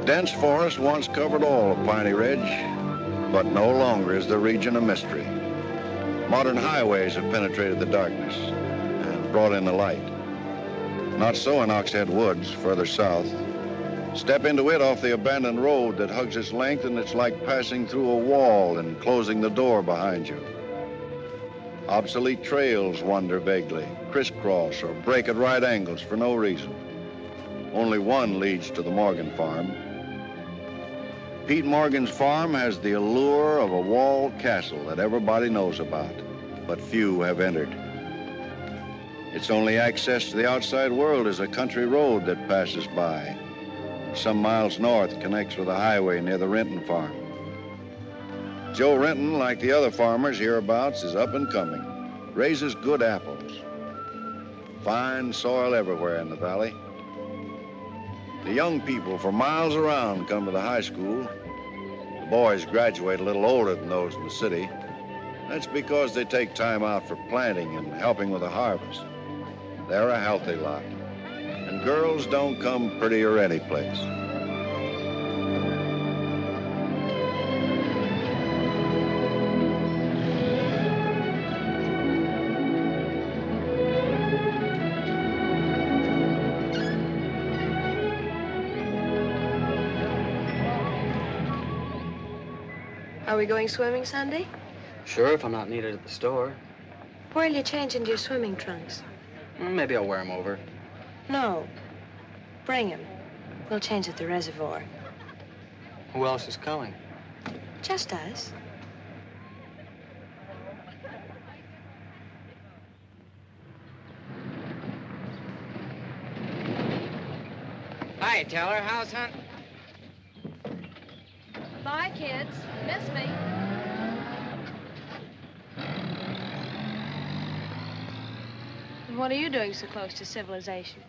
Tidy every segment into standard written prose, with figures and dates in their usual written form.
Dense forest once covered all of Piney Ridge, but no longer is the region a mystery. Modern highways have penetrated the darkness and brought in the light. Not so in Oxhead Woods, further south. Step into it off the abandoned road that hugs its length, and it's like passing through a wall and closing the door behind you. Obsolete trails wander vaguely, crisscross or break at right angles for no reason. Only one leads to the Morgan farm. Pete Morgan's farm has the allure of a walled castle that everybody knows about, but few have entered. Its only access to the outside world is a country road that passes by. Some miles north connects with a highway near the Renton farm. Joe Renton, like the other farmers hereabouts, is up and coming, raises good apples. Fine soil everywhere in the valley. The young people for miles around come to the high school. The boys graduate a little older than those in the city. That's because they take time out for planting and helping with the harvest. They're a healthy lot. And girls don't come prettier any place. Are we going swimming Sunday? Sure, if I'm not needed at the store. Where'll you change into your swimming trunks? Maybe I'll wear them over. No. Bring him. We'll change at the reservoir. Who else is coming? Just us. Hi, Teller. How's hunting? Bye, kids. Miss me. What are you doing so close to civilization?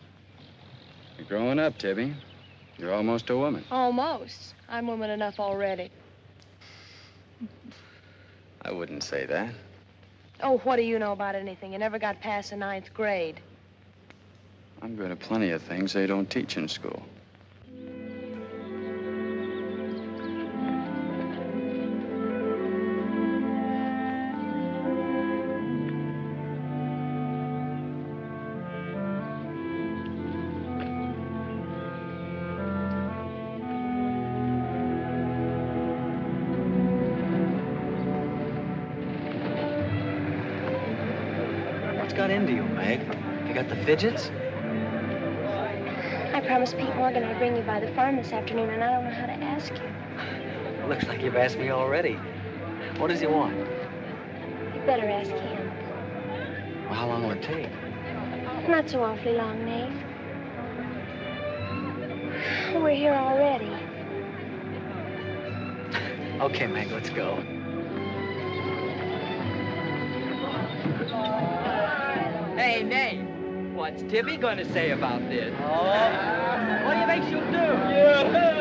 You're growing up, Tibby. You're almost a woman. Almost. I'm woman enough already. I wouldn't say that. Oh, what do you know about anything? You never got past the 9th grade. I'm good at plenty of things they don't teach in school. Got into you, Meg? You got the fidgets? I promised Pete Morgan I'd bring you by the farm this afternoon, and I don't know how to ask you. Looks like you've asked me already. What does he want? You better ask him. Well, how long will it take? Not so awfully long, Nate. We're here already. Okay, Meg, let's go. Hey, Nate, what's Tibby going to say about this? Oh, what do you think she'll do? Yeah.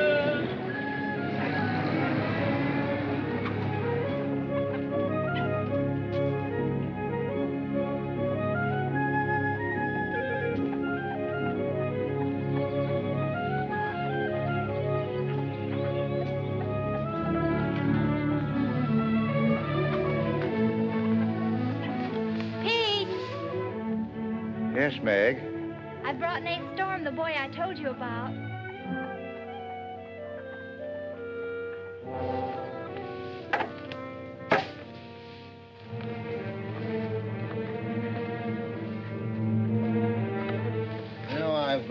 Yes, Meg. I brought Nate Storm, the boy I told you about. You know, I've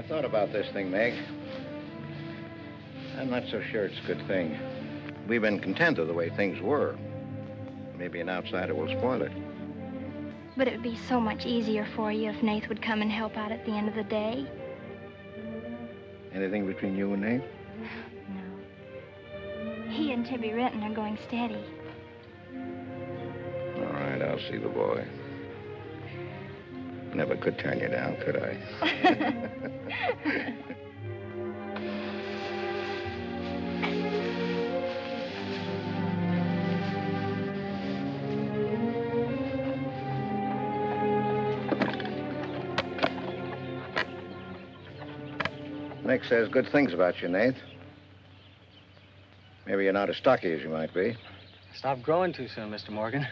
thought about this thing, Meg. I'm not so sure it's a good thing. We've been content with the way things were. Maybe an outsider will spoil it. But it would be so much easier for you if Nate would come and help out at the end of the day. Anything between you and Nate? No. He and Tibby Renton are going steady. All right, I'll see the boy. Never could turn you down, could I? Nick says good things about you, Nath. Maybe you're not as stocky as you might be. Stop growing too soon, Mr. Morgan.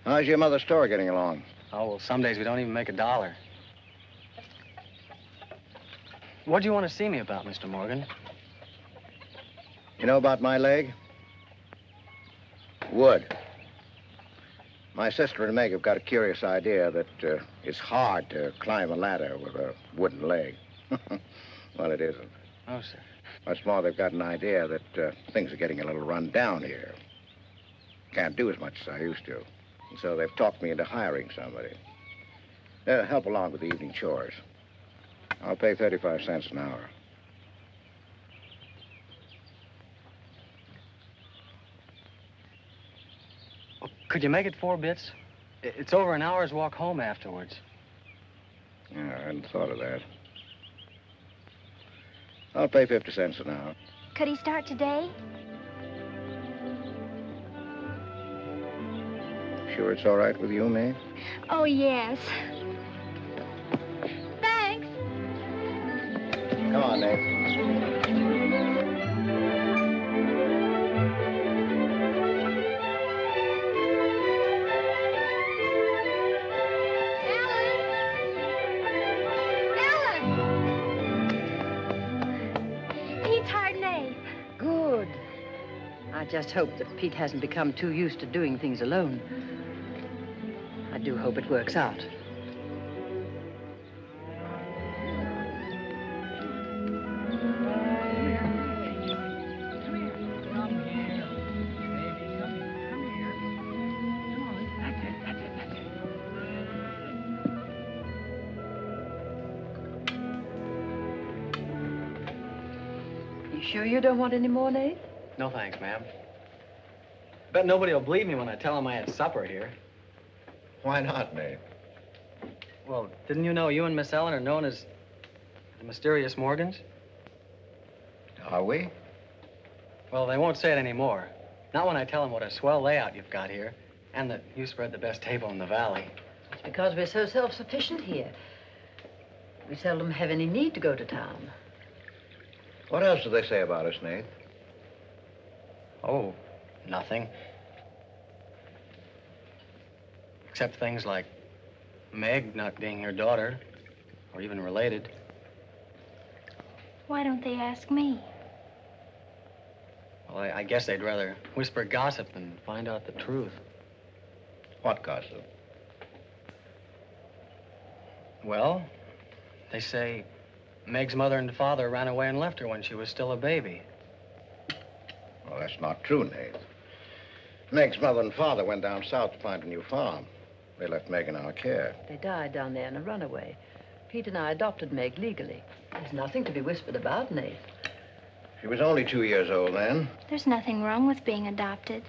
How's your mother's store getting along? Oh, well, some days we don't even make $1. What do you want to see me about, Mr. Morgan? You know about my leg? Wood. My sister and Meg have got a curious idea that it's hard to climb a ladder with a wooden leg. Well, it isn't. Oh, sir. What's more, they've got an idea that things are getting a little run down here. Can't do as much as I used to. And so they've talked me into hiring somebody. Help along with the evening chores. I'll pay 35 cents an hour. Could you make it 4 bits? It's over an hour's walk home afterwards. Yeah, I hadn't thought of that. I'll pay 50 cents an hour. Could he start today? Sure it's all right with you, Mae? Oh, yes. Thanks. Come on, Nate. I just hope that Pete hasn't become too used to doing things alone. I do hope it works out. You sure you don't want any more, Nate? No, thanks, ma'am. Bet nobody will believe me when I tell them I had supper here. Why not, Nate? Well, didn't you know you and Miss Ellen are known as the mysterious Morgans? Are we? Well, they won't say it anymore. Not when I tell them what a swell layout you've got here, and that you spread the best table in the valley. It's because we're so self-sufficient here. We seldom have any need to go to town. What else do they say about us, Nate? Oh, nothing. Except things like Meg not being your daughter, or even related. Why don't they ask me? Well, I guess they'd rather whisper gossip than find out the truth. What gossip? Well, they say Meg's mother and father ran away and left her when she was still a baby. Well, that's not true, Nate. Meg's mother and father went down south to find a new farm. They left Meg in our care. They died down there in a runaway. Pete and I adopted Meg legally. There's nothing to be whispered about, Nate. She was only 2 years old then. There's nothing wrong with being adopted.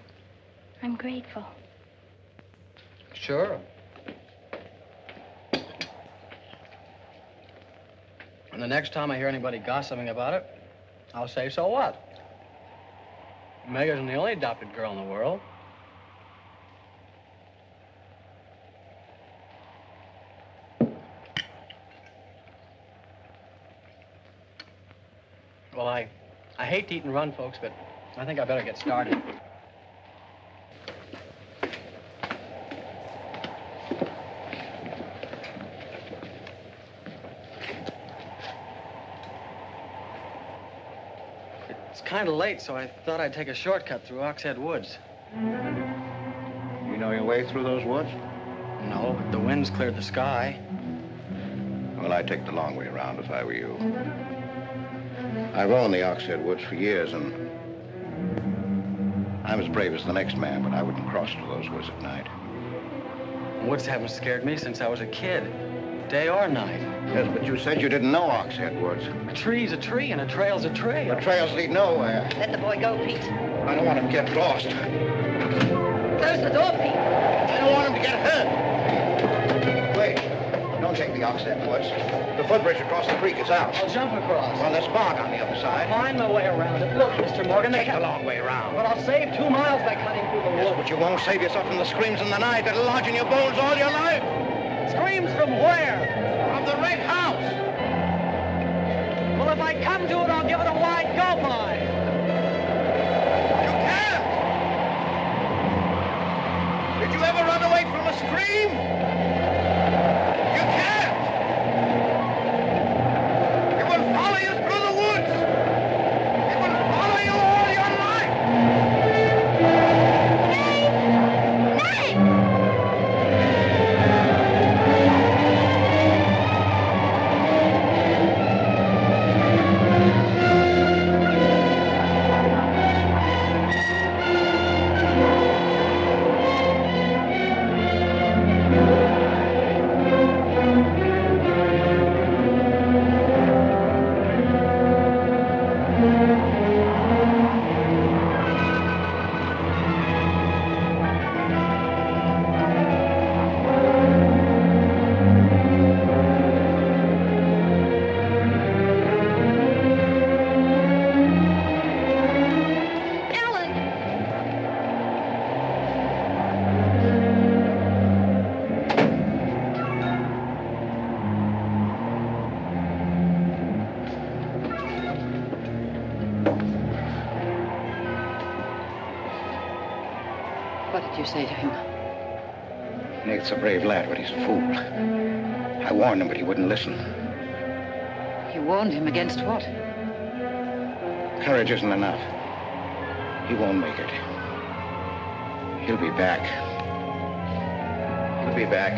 I'm grateful. Sure. And the next time I hear anybody gossiping about it, I'll say, so what? Meg isn't the only adopted girl in the world. Well, I hate to eat and run, folks, but I think I better get started. It's kind of late, so I thought I'd take a shortcut through Oxhead Woods. You know your way through those woods? No, but the wind's cleared the sky. Well, I'd take the long way around if I were you. I've owned the Oxhead Woods for years, and I'm as brave as the next man, but I wouldn't cross through those woods at night. Woods haven't scared me since I was a kid, day or night. Yes, but you said you didn't know Oxhead Woods. A tree's a tree, and a trail's a trail. The trails lead nowhere. Let the boy go, Pete. I don't want him to get lost. Close the door, Pete. I don't want him to get hurt. Wait. Don't take the Oxhead Woods. The footbridge across the creek is out. I'll jump across. Well, there's fog on the other side. I'll find my way around it. Look, Mr. Morgan, Take the long way around. But I'll save 2 miles by cutting through the Yes, woods. but you won't save yourself from the screams in the night that'll lodge in your bones all your life. Screams from where? From the red house. I come to it, I'll give it a wide go by. You can't! Did you ever run away from a stream? You can't! It will follow you through the woods! It will follow you all your life! What did you say to him? Nate's a brave lad, but he's a fool. I warned him, but he wouldn't listen. You warned him against what? Courage isn't enough. He won't make it. He'll be back. He'll be back.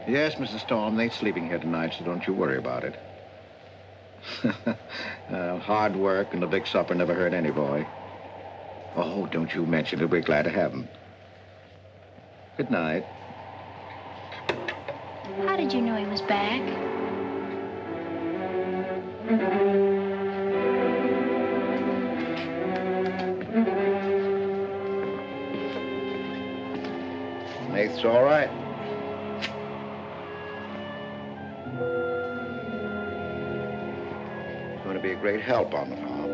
Yes, Mrs. Storm, Nate's sleeping here tonight, so don't you worry about it. Hard work and a big supper never hurt any boy. Oh, don't you mention it. We're glad to have him. Good night. How did you know he was back? Nate's all right. be a great help on the farm.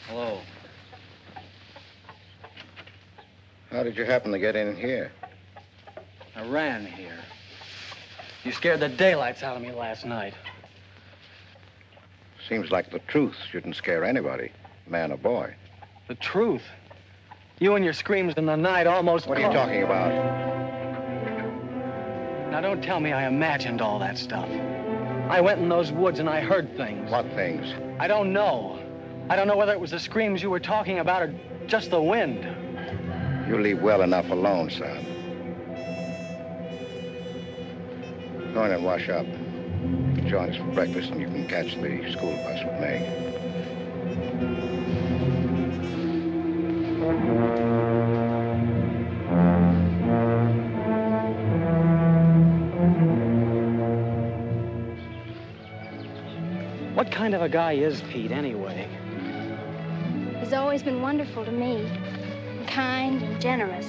Hello. How did you happen to get in here? I ran here. You scared the daylights out of me last night. Seems like the truth shouldn't scare anybody, man or boy. The truth. You and your screams in the night almost... What are you talking about? Now, don't tell me I imagined all that stuff. I went in those woods and I heard things. What things? I don't know. I don't know whether it was the screams you were talking about or just the wind. You leave well enough alone, son. Go in and wash up. Join us for breakfast and you can catch the school bus with me. What kind of a guy is Pete, anyway? He's always been wonderful to me. Kind and generous.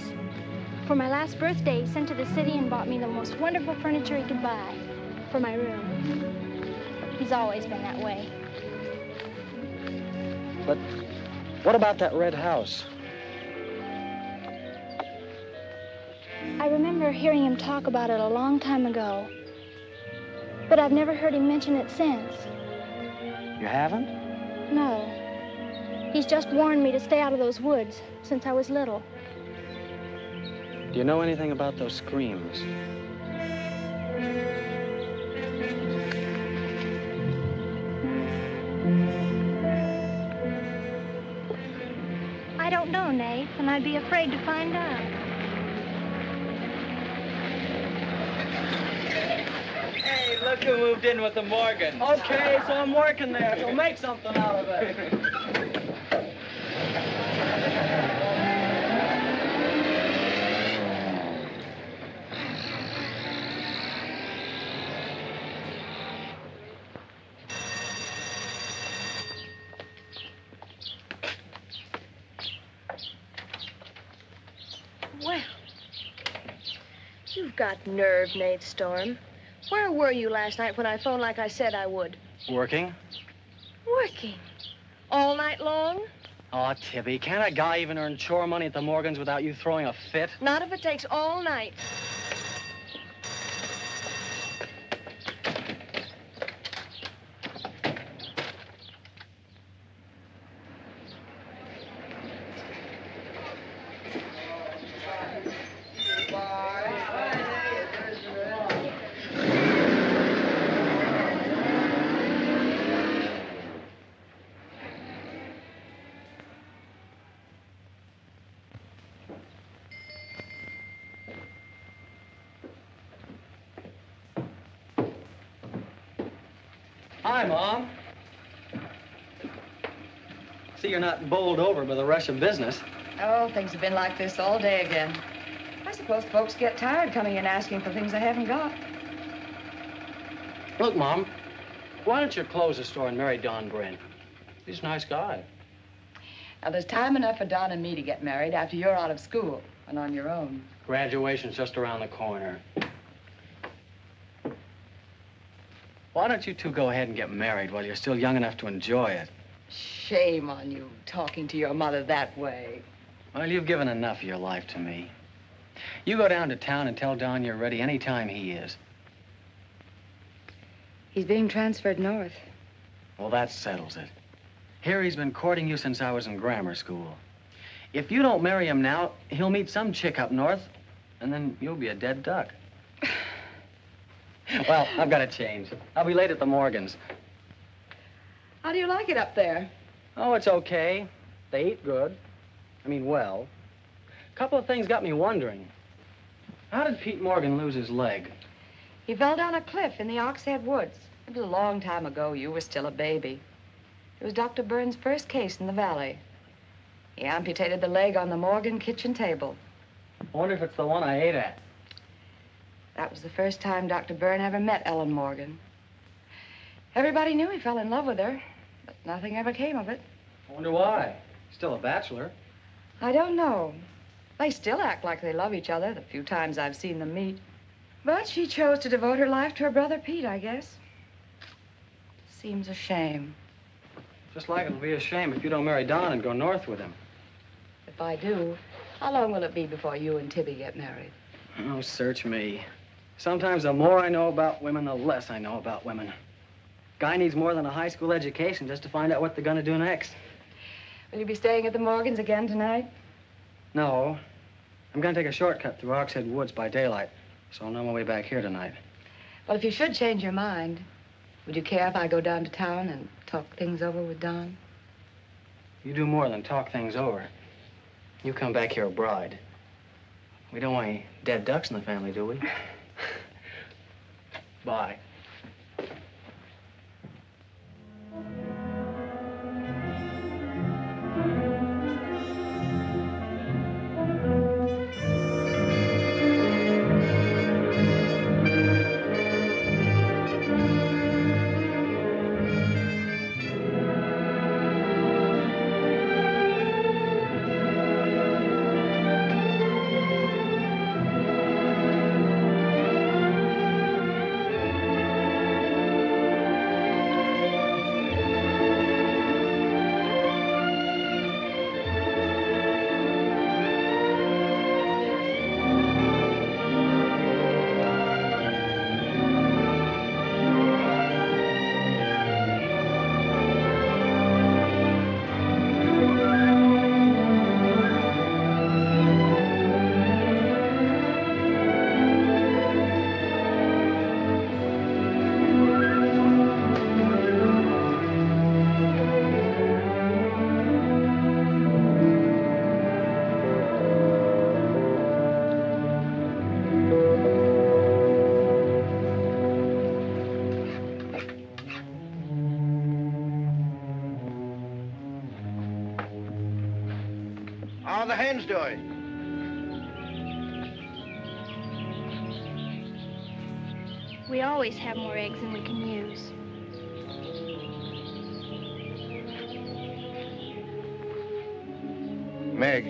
For my last birthday, he sent to the city and bought me the most wonderful furniture he could buy for my room. He's always been that way. But what about that red house? I remember hearing him talk about it a long time ago. But I've never heard him mention it since. You haven't? No. He's just warned me to stay out of those woods since I was little. Do you know anything about those screams? I don't know, Nate, and I'd be afraid to find out. Hey, look who moved in with the Morgans. Okay, so I'm working there, so make something out of it. Well, you've got nerve, Nate Storm. Where were you last night when I phoned like I said I would? Working? Working. All night long? Oh, Tibby, can't a guy even earn chore money at the Morgans without you throwing a fit? Not if it takes all night. Hi, Mom. See, you're not bowled over by the rush of business. Oh, things have been like this all day again. I suppose folks get tired coming in asking for things they haven't got. Look, Mom, why don't you close the store and marry Don Bryn? He's a nice guy. Now, there's time enough for Don and me to get married after you're out of school and on your own. Graduation's just around the corner. Why don't you two go ahead and get married while you're still young enough to enjoy it? Shame on you, talking to your mother that way. Well, you've given enough of your life to me. You go down to town and tell Don you're ready any time he is. He's being transferred north. Well, that settles it. Here he's been courting you since I was in grammar school. If you don't marry him now, he'll meet some chick up north, and then you'll be a dead duck. Well, I've got to change. I'll be late at the Morgans. How do you like it up there? Oh, it's okay. They eat good. I mean, well. A couple of things got me wondering. How did Pete Morgan lose his leg? He fell down a cliff in the Oxhead Woods. It was a long time ago. You were still a baby. It was Dr. Burns' first case in the valley. He amputated the leg on the Morgan kitchen table. I wonder if it's the one I ate at. That was the first time Dr. Byrne ever met Ellen Morgan. Everybody knew he fell in love with her, but nothing ever came of it. I wonder why. Still a bachelor. I don't know. They still act like they love each other the few times I've seen them meet. But she chose to devote her life to her brother Pete, I guess. Seems a shame. Just like it'll be a shame if you don't marry Don and go north with him. If I do, how long will it be before you and Tibby get married? Oh, search me. Sometimes the more I know about women, the less I know about women. Guy needs more than a high school education just to find out what they're gonna do next. Will you be staying at the Morgans again tonight? No. I'm gonna take a shortcut through Oxhead Woods by daylight, so I'll know my way back here tonight. Well, if you should change your mind, would you care if I go down to town and talk things over with Don? You do more than talk things over. You come back here a bride. We don't want any dead ducks in the family, do we? Bye. How are the hens doing? We always have more eggs than we can use. Meg.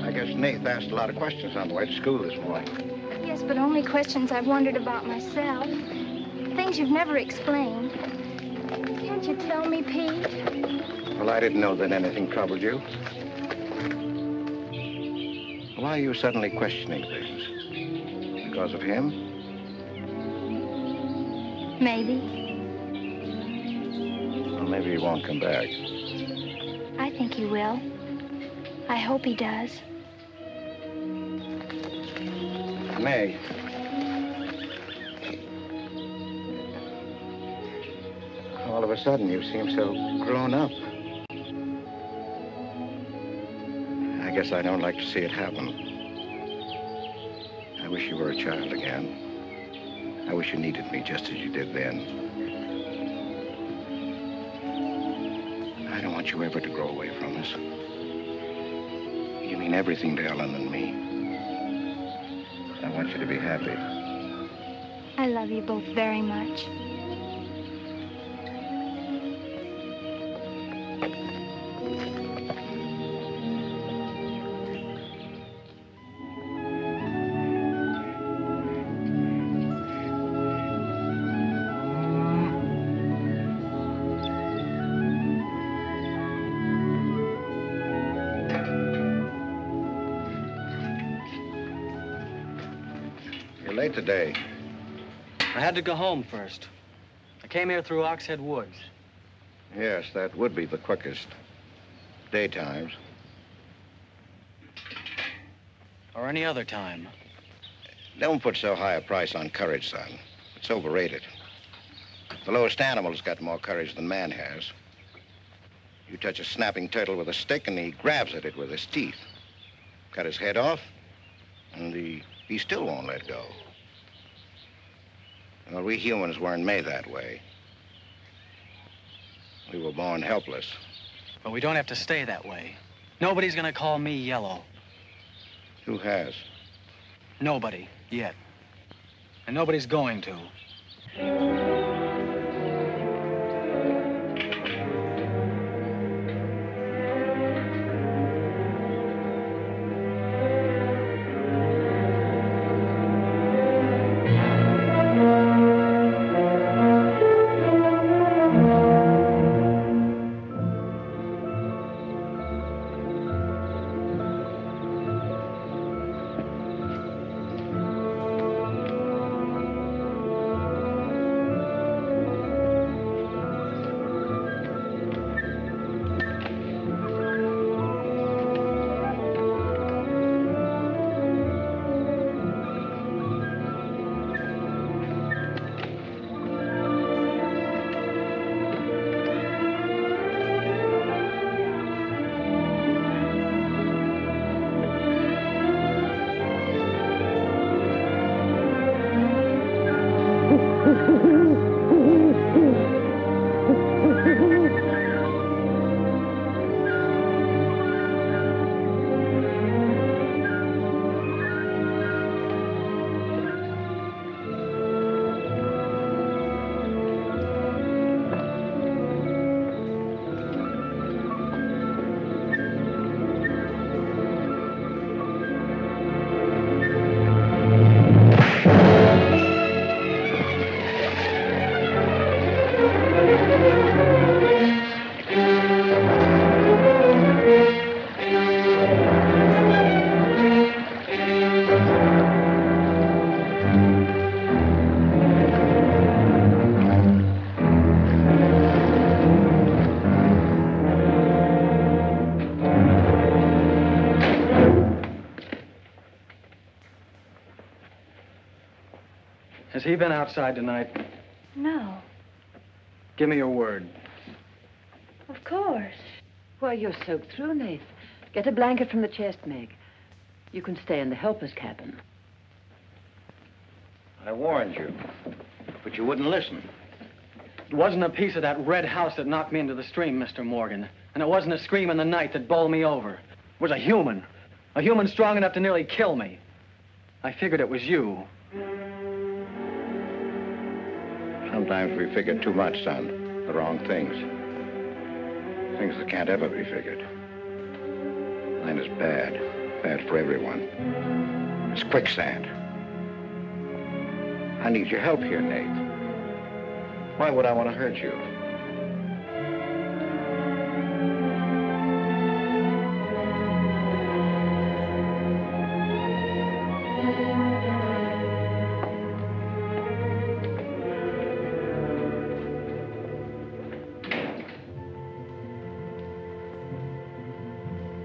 I guess Nath asked a lot of questions on the way to school this morning. Yes, but only questions I've wondered about myself. Things you've never explained. Can't you tell me, Pete? Well, I didn't know that anything troubled you. Why are you suddenly questioning things? Because of him? Maybe. Well, maybe he won't come back. I think he will. I hope he does. Meg. All of a sudden, you seem so grown up. I guess I don't like to see it happen. I wish you were a child again. I wish you needed me just as you did then. I don't want you ever to grow away from us. You mean everything to Ellen and me. I want you to be happy. I love you both very much. Late today. I had to go home first. I came here through Oxhead Woods. Yes, that would be the quickest. Daytimes. Or any other time. Don't put so high a price on courage, son. It's overrated. The lowest animal's got more courage than man has. You touch a snapping turtle with a stick and he grabs at it with his teeth. Cut his head off, and he still won't let go. Well, we humans weren't made that way. We were born helpless. But we don't have to stay that way. Nobody's gonna call me yellow. Who has? Nobody, yet. And nobody's going to. Has he been outside tonight? No, Give me your word. of course. Why, you're soaked through, Nath. Get a blanket from the chest, Meg. You can stay in the helper's cabin. I warned you, but you wouldn't listen. It wasn't a piece of that red house that knocked me into the stream, Mr. Morgan. And it wasn't a scream in the night that bowled me over. It was a human strong enough to nearly kill me. I figured it was you. Sometimes we figure too much, son. The wrong things. Things that can't ever be figured. Mine is bad. Bad for everyone. It's quicksand. I need your help here, Nate. Why would I want to hurt you?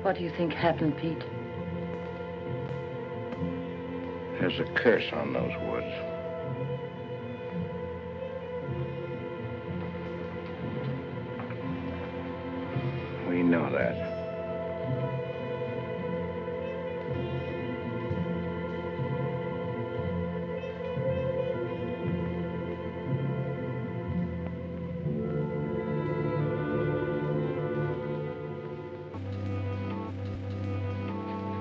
What do you think happened, Pete? There's a curse on those woods. We know that.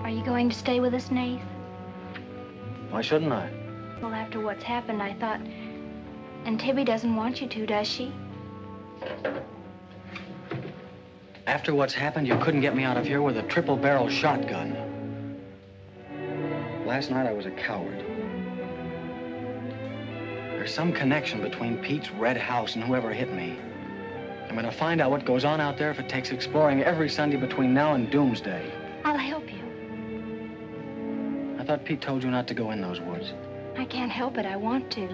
Are you going to stay with us, Nath? Why shouldn't I? Well, after what's happened, I thought... And Tibby doesn't want you to, does she? After what's happened, you couldn't get me out of here with a triple-barrel shotgun. Last night, I was a coward. There's some connection between Pete's red house and whoever hit me. I'm gonna find out what goes on out there if it takes exploring every Sunday between now and doomsday. I'll help you. I thought Pete told you not to go in those woods. I can't help it. I want to.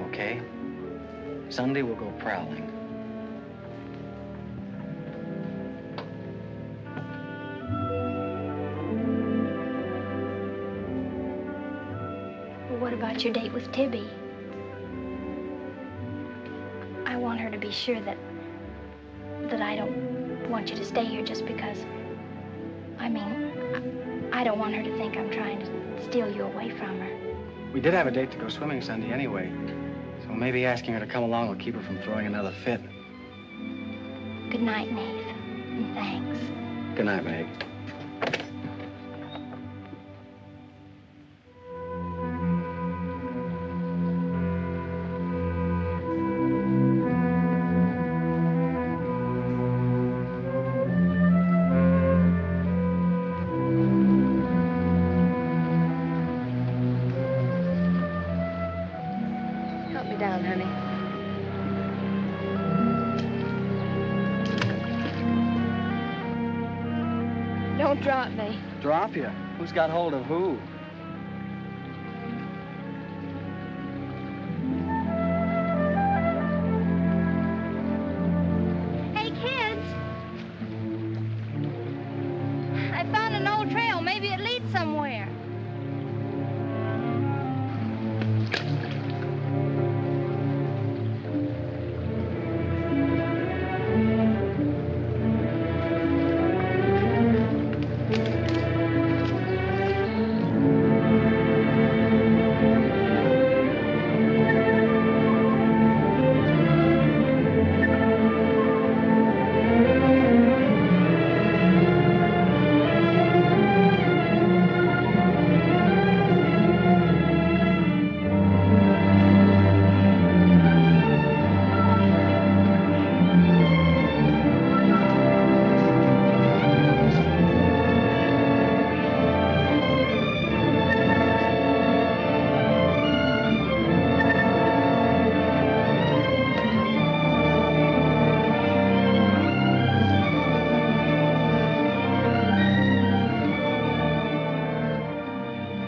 Okay. Sunday, we'll go prowling. Well, what about your date with Tibby? I want her to be sure that I don't want you to stay here just because... I don't want her to think I'm trying to steal you away from her. We did have a date to go swimming Sunday anyway. So maybe asking her to come along will keep her from throwing another fit. Good night, Nath. And thanks. Good night, Meg. Help me down, honey. Don't drop me. Drop you? Who's got hold of who? Hey, kids. I found an old trail. Maybe it leads somewhere.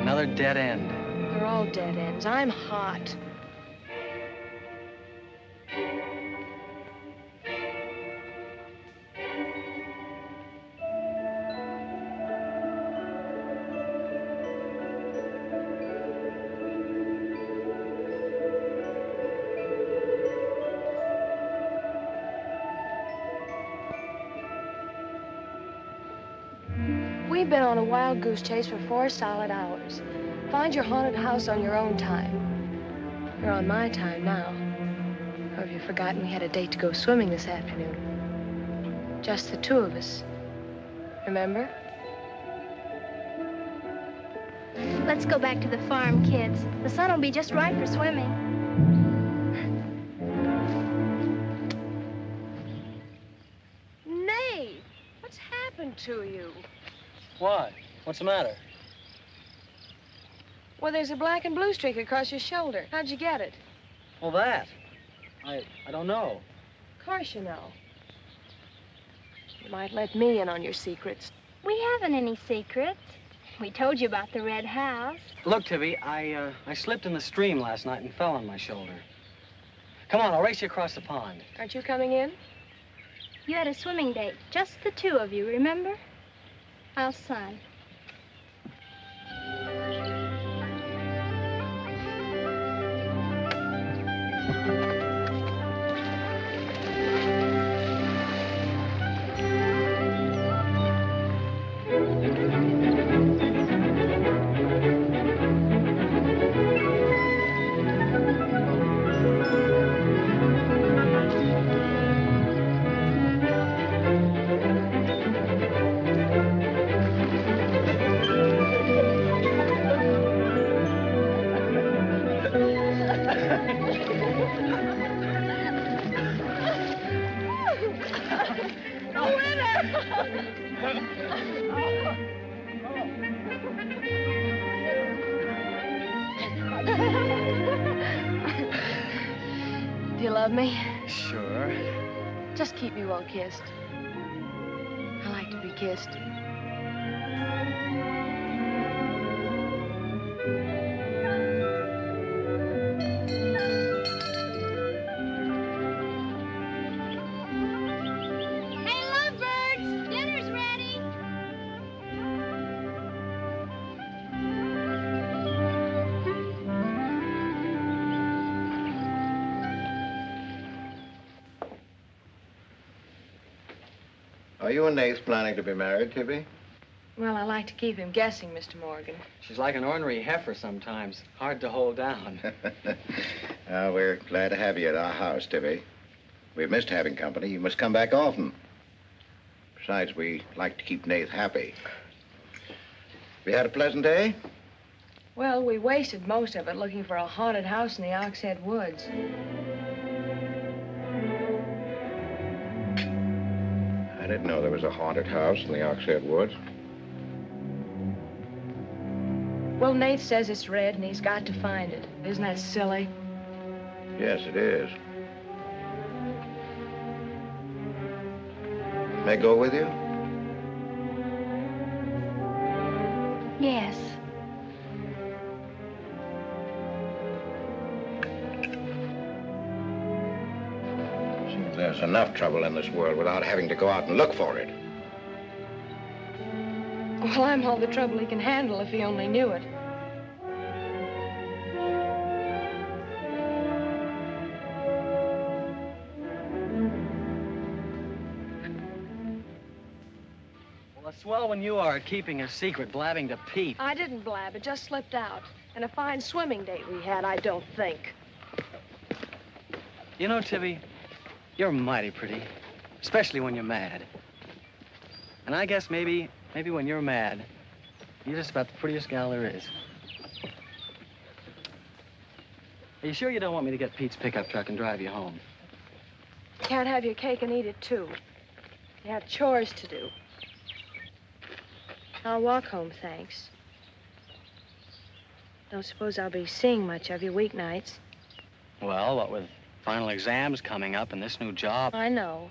Another dead end. They're all dead ends. I'm hot. We've been on a wild goose chase for 4 solid hours. Find your haunted house on your own time. You're on my time now. Or have you forgotten we had a date to go swimming this afternoon? Just the 2 of us. Remember? Let's go back to the farm, kids. The sun will be just right for swimming. Nate, what's happened to you? What? What's the matter? Well, there's a black and blue streak across your shoulder. How'd you get it? Well, that. I don't know. Of course you know. You might let me in on your secrets. We haven't any secrets. We told you about the red house. Look, Tibby, I slipped in the stream last night and fell on my shoulder. Come on, I'll race you across the pond. Aren't you coming in? You had a swimming date. Just the 2 of you, remember? How's Son? Do you love me? Sure. Just keep me well kissed. I like to be kissed. Hey, lovebirds! Dinner's ready! Are you and Nath planning to be married, Tibby? Well, I like to keep him guessing, Mr. Morgan. She's like an ornery heifer sometimes. Hard to hold down. We're glad to have you at our house, Tibby. We've missed having company. You must come back often. Besides, we like to keep Nath happy. We had a pleasant day? Well, we wasted most of it looking for a haunted house in the Oxhead Woods. I didn't know there was a haunted house in the Oxhead Woods. Well, Nate says it's red and he's got to find it. Isn't that silly? Yes, it is. May I go with you? Yes. See, there's enough trouble in this world without having to go out and look for it. Well, I'm all the trouble he can handle if he only knew it. Well, it's swell when you are keeping a secret, blabbing to Pete. I didn't blab. It just slipped out. And a fine swimming date we had, I don't think. You know, Tibby, you're mighty pretty, especially when you're mad. And I guess maybe when you're mad, you're just about the prettiest gal there is. Are you sure you don't want me to get Pete's pickup truck and drive you home? You can't have your cake and eat it, too. You have chores to do. I'll walk home, thanks. Don't suppose I'll be seeing much of you weeknights. Well, what with final exams coming up and this new job. I know.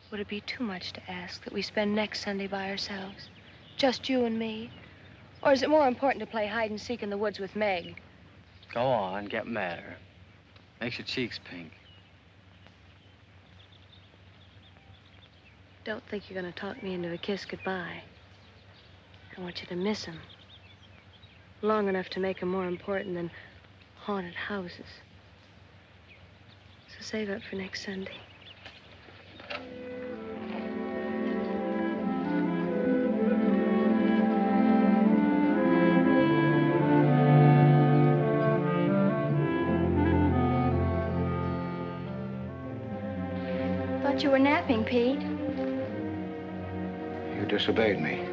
Would it be too much to ask that we spend next Sunday by ourselves? Just you and me? Or is it more important to play hide and seek in the woods with Meg? Go on, get madder. Makes your cheeks pink. Don't think you're going to talk me into a kiss goodbye. I want you to miss him. Long enough to make him more important than haunted houses. So save up for next Sunday. Thought you were napping, Pete. You disobeyed me.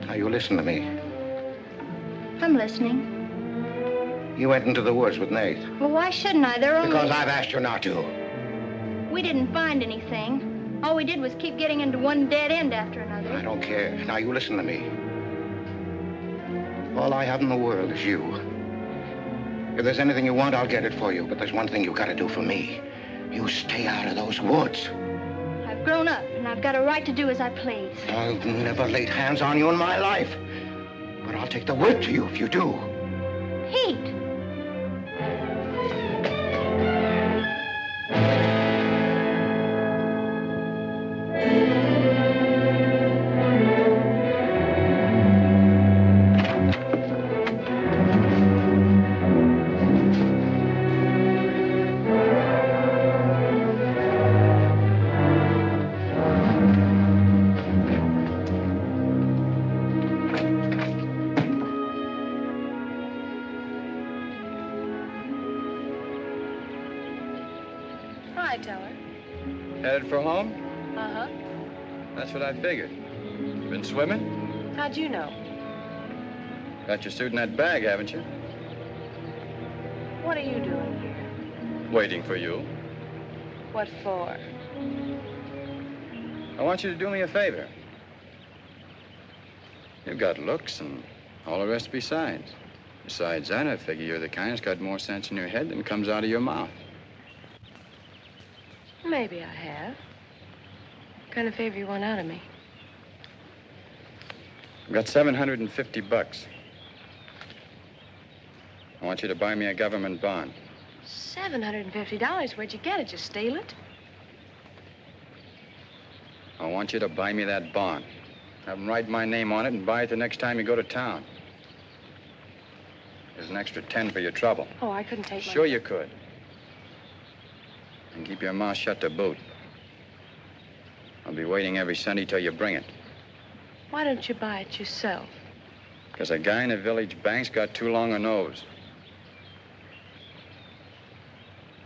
Now, you listen to me. I'm listening. You went into the woods with Nate. Well, why shouldn't I? They're only... Because I've asked you not to. We didn't find anything. All we did was keep getting into one dead end after another. I don't care. Now, you listen to me. All I have in the world is you. If there's anything you want, I'll get it for you. But there's one thing you gotta do for me. You stay out of those woods. I've grown up, and I've got a right to do as I please. I've never laid hands on you in my life. But I'll take the word to you if you do. Pete! Headed for home? Uh-huh. That's what I figured. Been swimming? How'd you know? Got your suit in that bag, haven't you? What are you doing here? Waiting for you. What for? I want you to do me a favor. You've got looks and all the rest besides. Besides that, I figure you're the kind that's got more sense in your head than comes out of your mouth. Maybe I have. What kind of favor you want out of me? I've got $750. I want you to buy me a government bond. $750? Where'd you get it? Just steal it? I want you to buy me that bond. Have them write my name on it and buy it the next time you go to town. There's an extra 10 for your trouble. Oh, I couldn't take my... Sure you could. And keep your mouth shut to boot. I'll be waiting every Sunday till you bring it. Why don't you buy it yourself? Because a guy in a village bank's got too long a nose.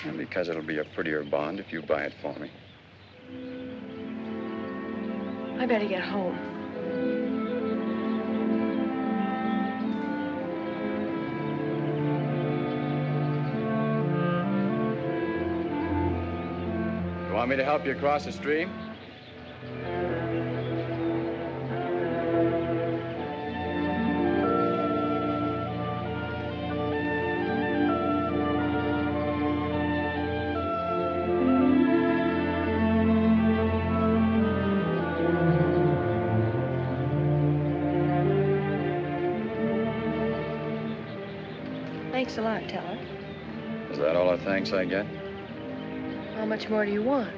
And because it'll be a prettier bond if you buy it for me. I better get home. You want me to help you across the stream? Thanks a lot, Teller. Is that all the thanks I get? How much more do you want?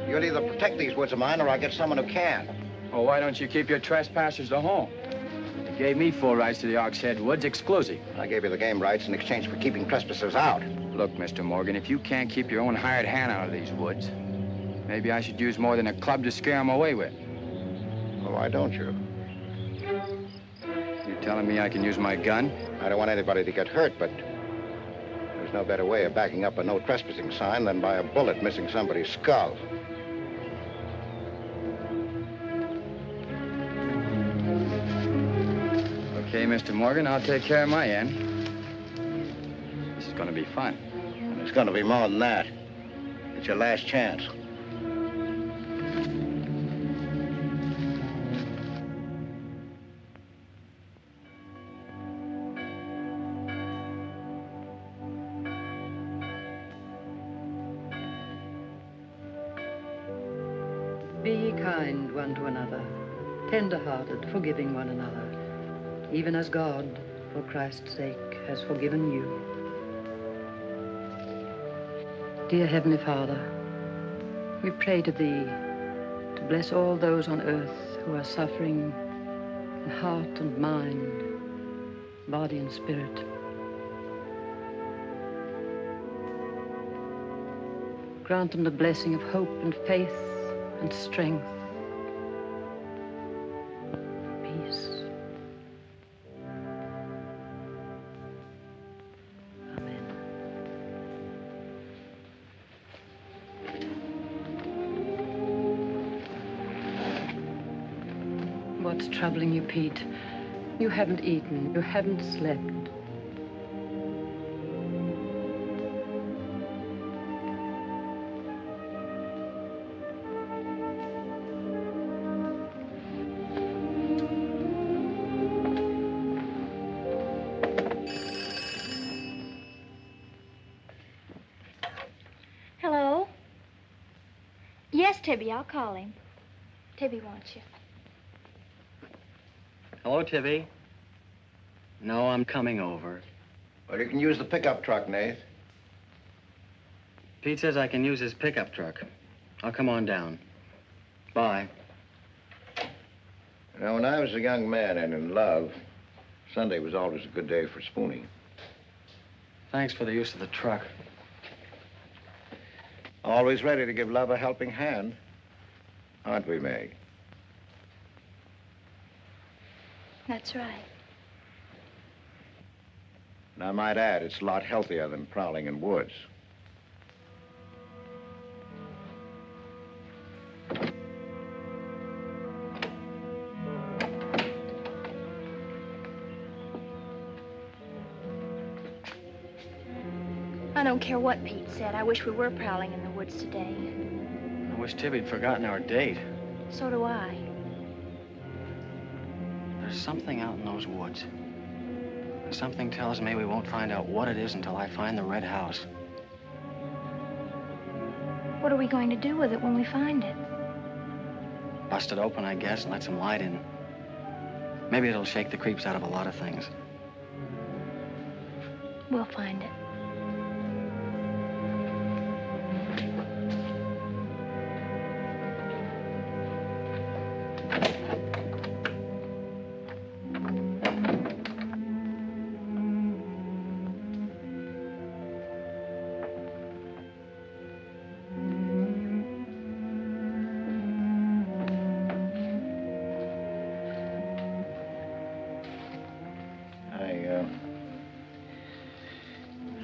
You'll either protect these woods of mine or I'll get someone who can. Well, why don't you keep your trespassers to home? You gave me full rights to the Ox Head Woods, exclusive. I gave you the game rights in exchange for keeping trespassers out. Look, Mr. Morgan, if you can't keep your own hired hand out of these woods, maybe I should use more than a club to scare them away with. Well, why don't you? You telling me I can use my gun? I don't want anybody to get hurt, but there's no better way of backing up a no trespassing sign than by a bullet missing somebody's skull. Okay, Mr. Morgan, I'll take care of my end. This is going to be fun. And it's going to be more than that. It's your last chance. Be ye kind one to another, tender-hearted, forgiving one another, even as God, for Christ's sake, has forgiven you. Dear Heavenly Father, we pray to Thee to bless all those on earth who are suffering in heart and mind, body and spirit. Grant them the blessing of hope and faith and strength, peace. Amen. What's troubling you, Pete? You haven't eaten, you haven't slept. Hello? Yes, Tibby, I'll call him. Tibby wants you. Hello, Tibby. No, I'm coming over. Well, you can use the pickup truck, Nath. Pete says I can use his pickup truck. I'll come on down. Bye. You know, when I was a young man and in love, Sunday was always a good day for spooning. Thanks for the use of the truck. Always ready to give love a helping hand. Aren't we, Meg? That's right. And I might add, it's a lot healthier than prowling in woods. I don't care what Pete said. I wish we were prowling in the woods today. I wish Tibby'd forgotten our date. So do I. There's something out in those woods. And something tells me we won't find out what it is until I find the red house. What are we going to do with it when we find it? Bust it open, I guess, and let some light in. Maybe it'll shake the creeps out of a lot of things. We'll find it.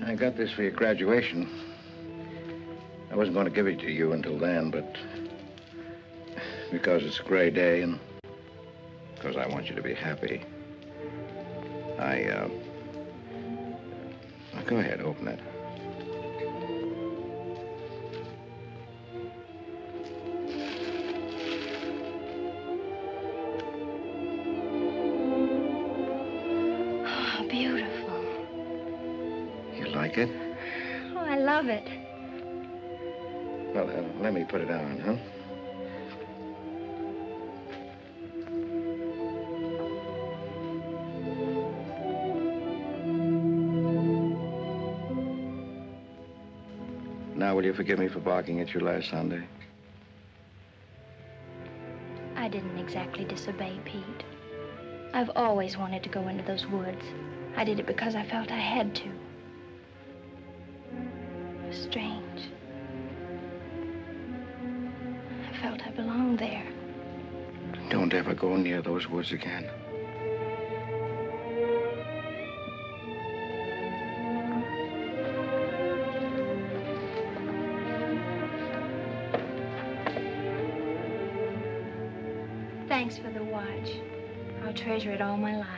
I got this for your graduation. I wasn't going to give it to you until then, but because it's a gray day and because I want you to be happy, go ahead, open it. Oh, beautiful. You like it? Oh, I love it. Well, let me put it on, huh? Now, will you forgive me for barking at you last Sunday? I didn't exactly disobey Pete. I've always wanted to go into those woods. I did it because I felt I had to. It was strange. I felt I belonged there. Don't ever go near those woods again. Thanks for the watch. I'll treasure it all my life.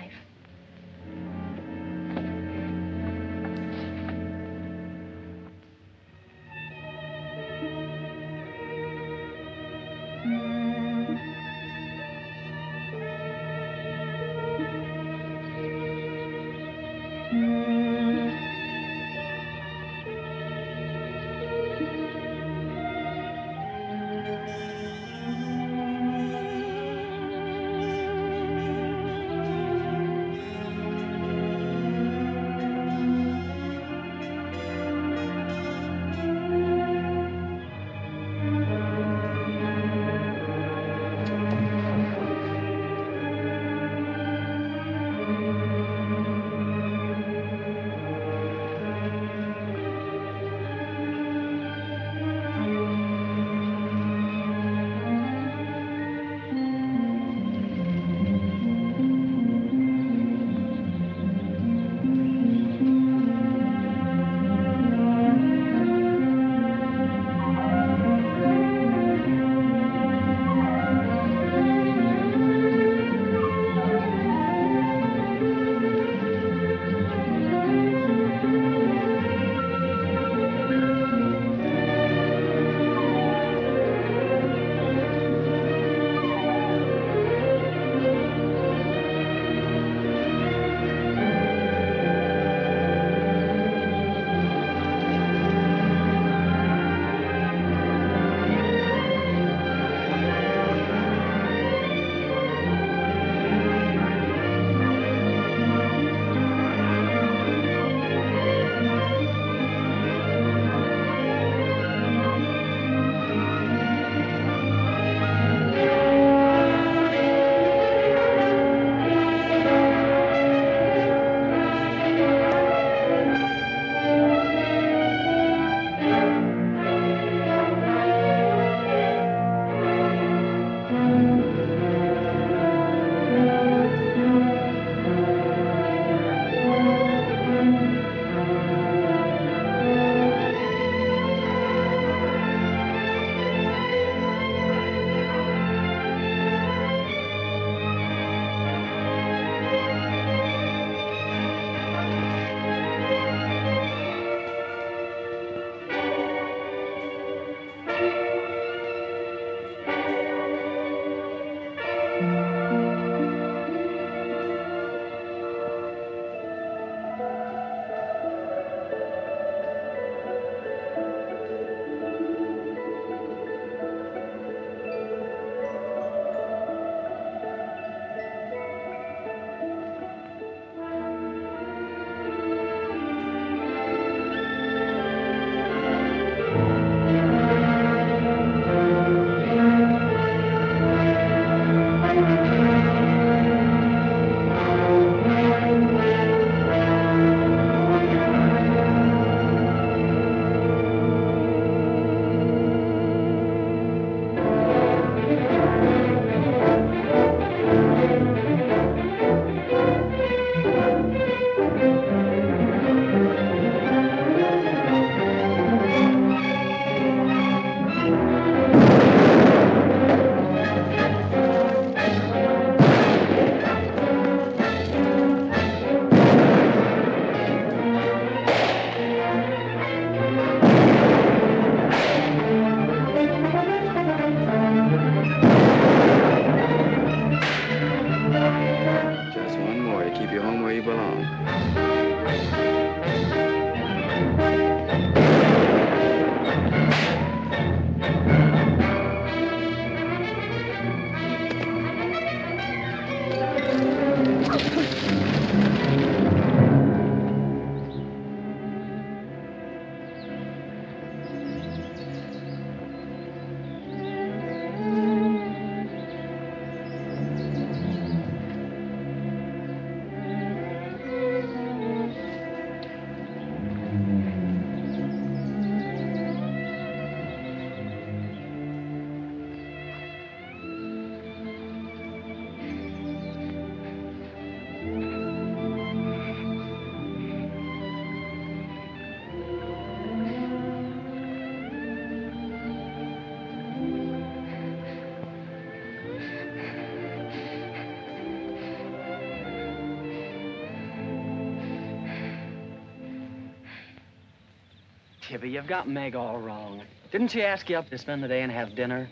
Tibby, you've got Meg all wrong. Didn't she ask you up to spend the day and have dinner?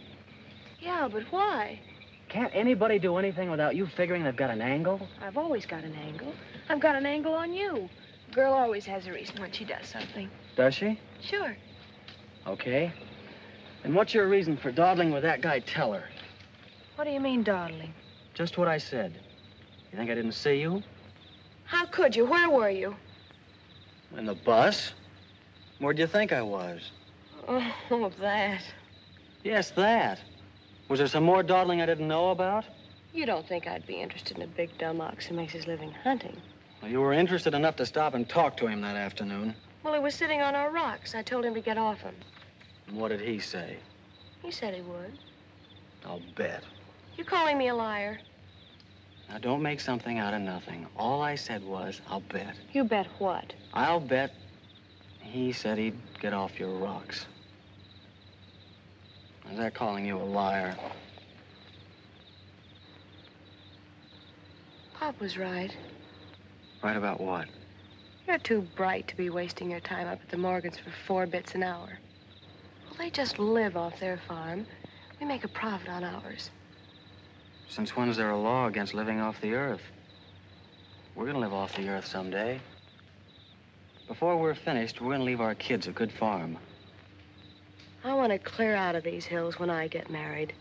Yeah, but why? Can't anybody do anything without you figuring they've got an angle? I've always got an angle. I've got an angle on you. A girl always has a reason when she does something. Does she? Sure. Okay. And what's your reason for dawdling with that guy Teller? What do you mean, dawdling? Just what I said. You think I didn't see you? How could you? Where were you? In the bus? Where'd you think I was? Oh, that. Yes, that. Was there some more dawdling I didn't know about? You don't think I'd be interested in a big dumb ox who makes his living hunting? Well, you were interested enough to stop and talk to him that afternoon. Well, he was sitting on our rocks. I told him to get off them. And what did he say? He said he would. I'll bet. You calling me a liar? Now, don't make something out of nothing. All I said was, I'll bet. You bet what? I'll bet he said he'd get off your rocks. Is that calling you a liar? Pop was right. Right about what? You're too bright to be wasting your time up at the Morgans for 4 bits an hour. Well, they just live off their farm. We make a profit on ours. Since when's there a law against living off the earth? We're gonna live off the earth someday. Before we're finished, we're gonna leave our kids a good farm. I want to clear out of these hills when I get married.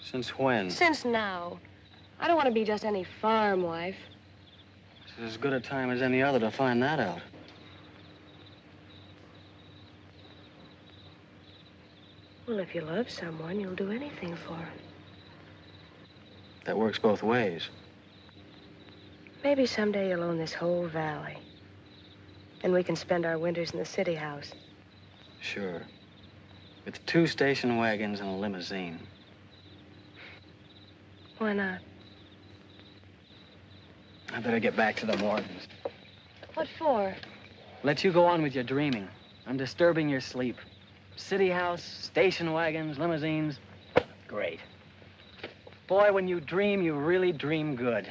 Since when? Since now. I don't want to be just any farm wife. It's as good a time as any other to find that out. Well, if you love someone, you'll do anything for him. That works both ways. Maybe someday you'll own this whole valley. And we can spend our winters in the city house. Sure. With 2 station wagons and a limousine. Why not? I better get back to the Morgans. What for? Let you go on with your dreaming. I'm disturbing your sleep. City house, station wagons, limousines. Great. Boy, when you dream, you really dream good.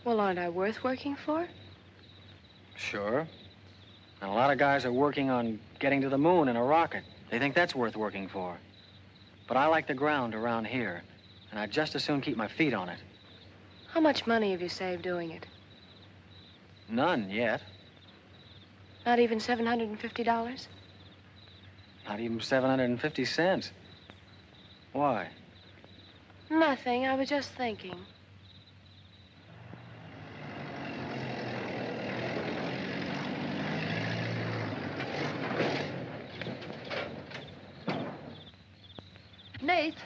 Well, aren't I worth working for? Sure. And a lot of guys are working on getting to the moon in a rocket. They think that's worth working for. But I like the ground around here, and I'd just as soon keep my feet on it. How much money have you saved doing it? None yet. Not even $750? Not even 750 cents. Why? Nothing. I was just thinking. Nate,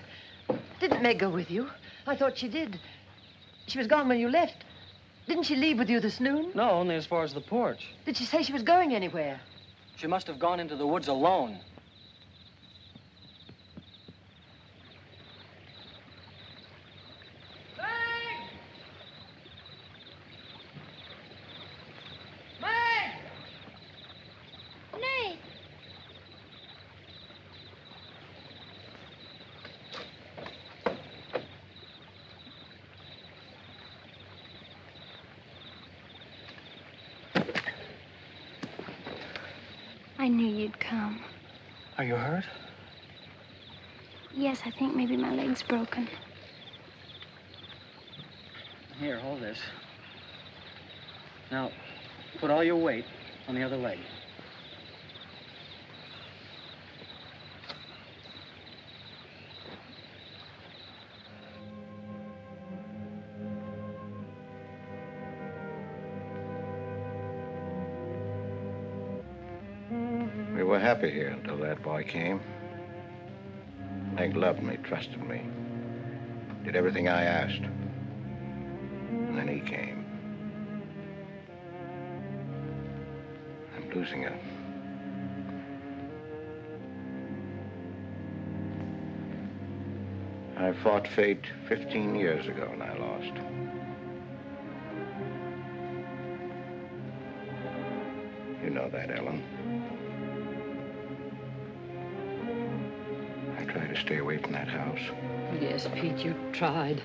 didn't Meg go with you? I thought she did. She was gone when you left. Didn't she leave with you this noon? No, only as far as the porch. Did she say she was going anywhere? She must have gone into the woods alone. I knew you'd come. Are you hurt? Yes, I think maybe my leg's broken. Here, hold this. Now, put all your weight on the other leg. We were happy here until that boy came. Meg loved me, trusted me, did everything I asked. And then he came. I'm losing her. I fought fate 15 years ago and I lost. You know that, Ellen. I tried to stay away from that house. Yes, Pete, you tried.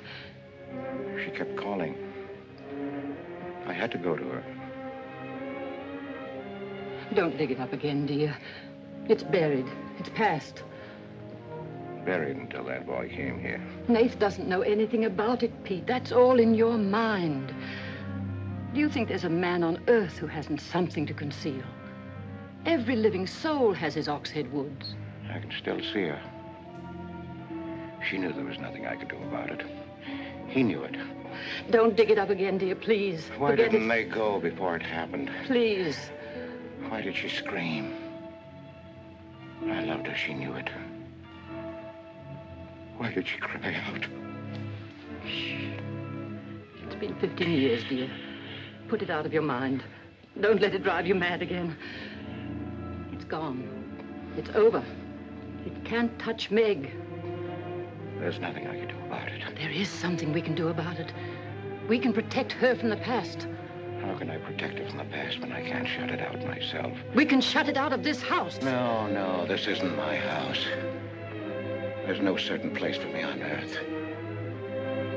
She kept calling. I had to go to her. Don't dig it up again, dear. It's buried. It's past. Buried until that boy came here. Nath doesn't know anything about it, Pete. That's all in your mind. Do you think there's a man on earth who hasn't something to conceal? Every living soul has his Oxhead Woods. I can still see her. She knew there was nothing I could do about it. He knew it. Don't dig it up again, dear, please. Why Forget didn't it. they go before it happened? Please. Why did she scream? I loved her. She knew it. Why did she cry out? It's been 15 years, dear. Put it out of your mind. Don't let it drive you mad again. It's gone. It's over. It can't touch Meg. There's nothing I can do about it. There is something we can do about it. We can protect her from the past. How can I protect her from the past when I can't shut it out myself? We can shut it out of this house. No, this isn't my house. There's no certain place for me on Earth.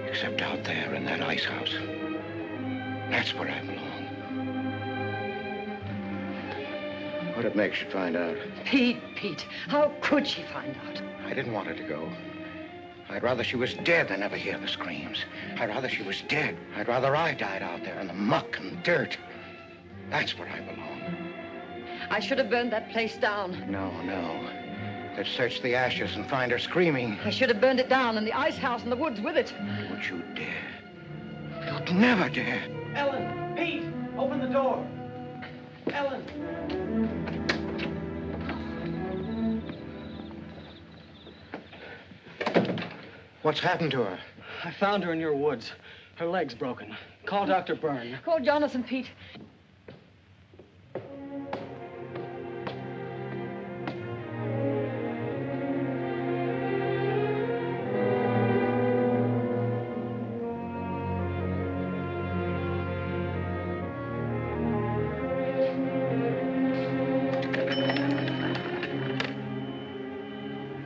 Except out there in that ice house. That's where I belong. What'd Meg should find out? Pete, how could she find out? I didn't want her to go. I'd rather she was dead than ever hear the screams. I'd rather she was dead. I'd rather I died out there in the muck and dirt. That's where I belong. I should have burned that place down. No. Let's search the ashes and find her screaming. I should have burned it down and the ice house in the woods with it. Would you dare? You'd never dare. Ellen, Pete, open the door. Ellen. What's happened to her? I found her in your woods. Her leg's broken. Call Dr. Byrne. Call Jonathan, Pete.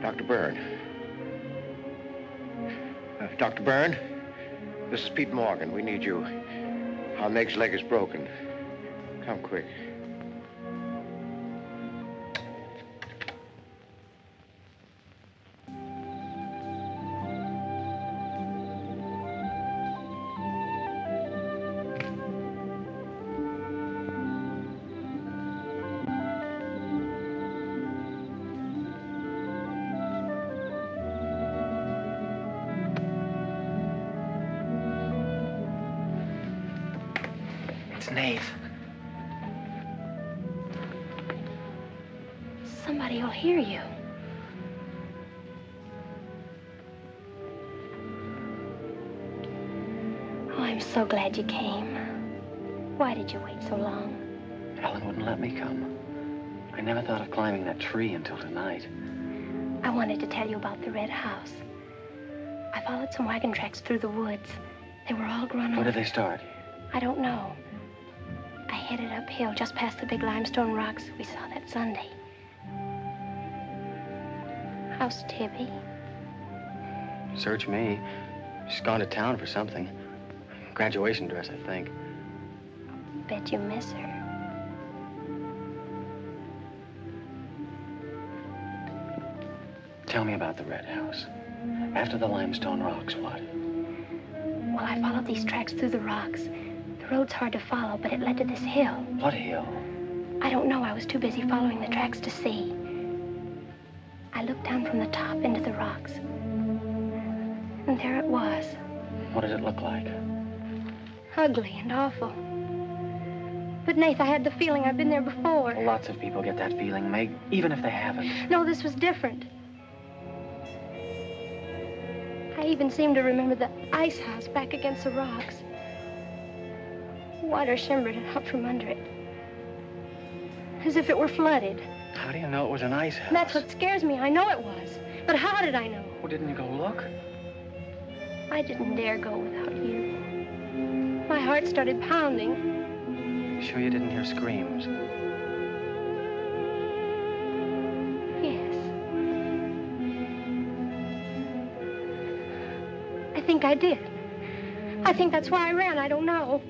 Dr. Byrne. Dr. Byrne, this is Pete Morgan. We need you. Our Meg's leg is broken. Come quick. Nath. Somebody will hear you. Oh, I'm so glad you came. Why did you wait so long? Ellen wouldn't let me come. I never thought of climbing that tree until tonight. I wanted to tell you about the red house. I followed some wagon tracks through the woods. They were all grown Where over. did they start? I don't know. I headed uphill just past the big limestone rocks we saw that Sunday. How's Tibby? Search me. She's gone to town for something. Graduation dress, I think. Bet you miss her. Tell me about the red house. After the limestone rocks, what? Well, I followed these tracks through the rocks. The road's hard to follow, but it led to this hill. What hill? I don't know. I was too busy following the tracks to see. I looked down from the top into the rocks. And there it was. What did it look like? Ugly and awful. But, Nath, I had the feeling I'd been there before. Well, lots of people get that feeling, Meg, even if they haven't. No, this was different. I even seemed to remember the ice house back against the rocks. Water shimmered out from under it. As if it were flooded. How do you know it was an ice house? And that's what scares me. I know it was. But how did I know? Well, didn't you go look? I didn't dare go without you. My heart started pounding. Sure you didn't hear screams? Yes. I think I did. I think that's why I ran. I don't know.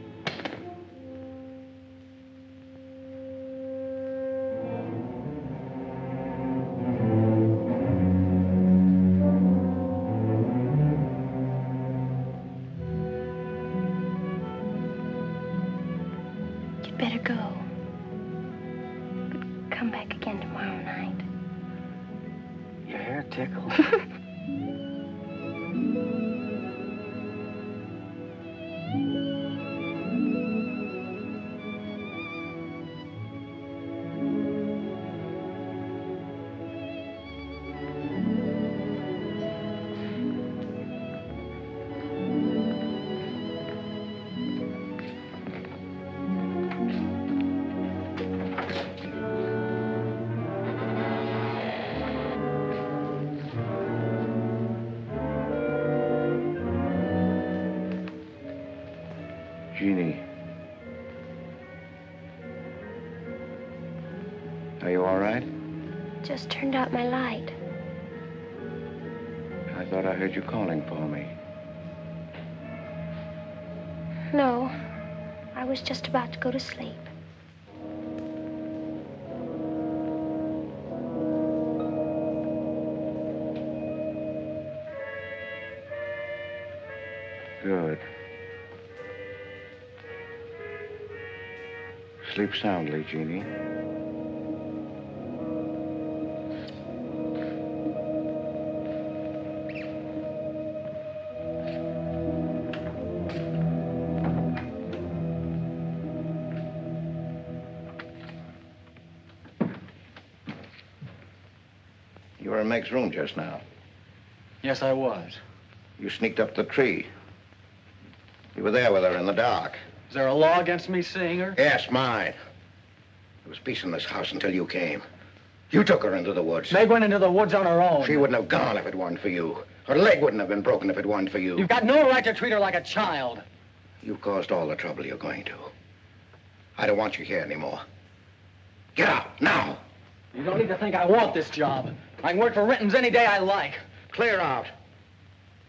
come back again tomorrow night. Your hair tickles. Jeannie. Are you all right? Just turned out my light. I thought I heard you calling for me. No, I was just about to go to sleep. Good. Sleep soundly, Jeannie. You were in Meg's room just now. Yes, I was. You sneaked up the tree. You were there with her in the dark. Is there a law against me seeing her? Yes, mine. There was peace in this house until you came. You took her into the woods. Meg went into the woods on her own. She wouldn't have gone if it weren't for you. Her leg wouldn't have been broken if it weren't for you. You've got no right to treat her like a child. You caused all the trouble you're going to. I don't want you here anymore. Get out, now. You don't need to think I want this job. I can work for Renton's any day I like. Clear out.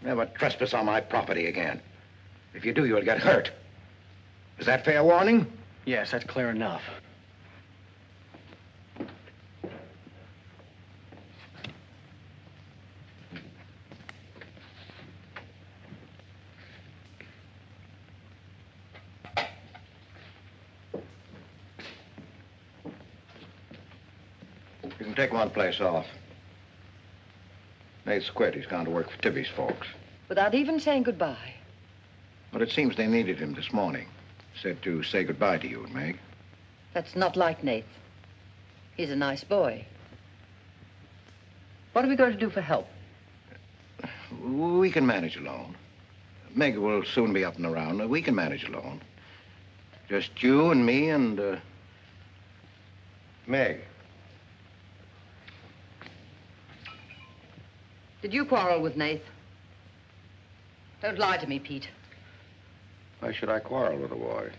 Never trespass on my property again. If you do, you'll get hurt. Is that fair warning? Yes, that's clear enough. You can take one place off. Nate's quit. He's gone to work for Tibby's folks. Without even saying goodbye. But it seems they needed him this morning. Said to say goodbye to you and Meg. That's not like Nath. He's a nice boy. What are we going to do for help? We can manage alone. Meg will soon be up and around. We can manage alone. Just you and me and, Meg. Did you quarrel with Nath? Don't lie to me, Pete. Why should I quarrel with a boy?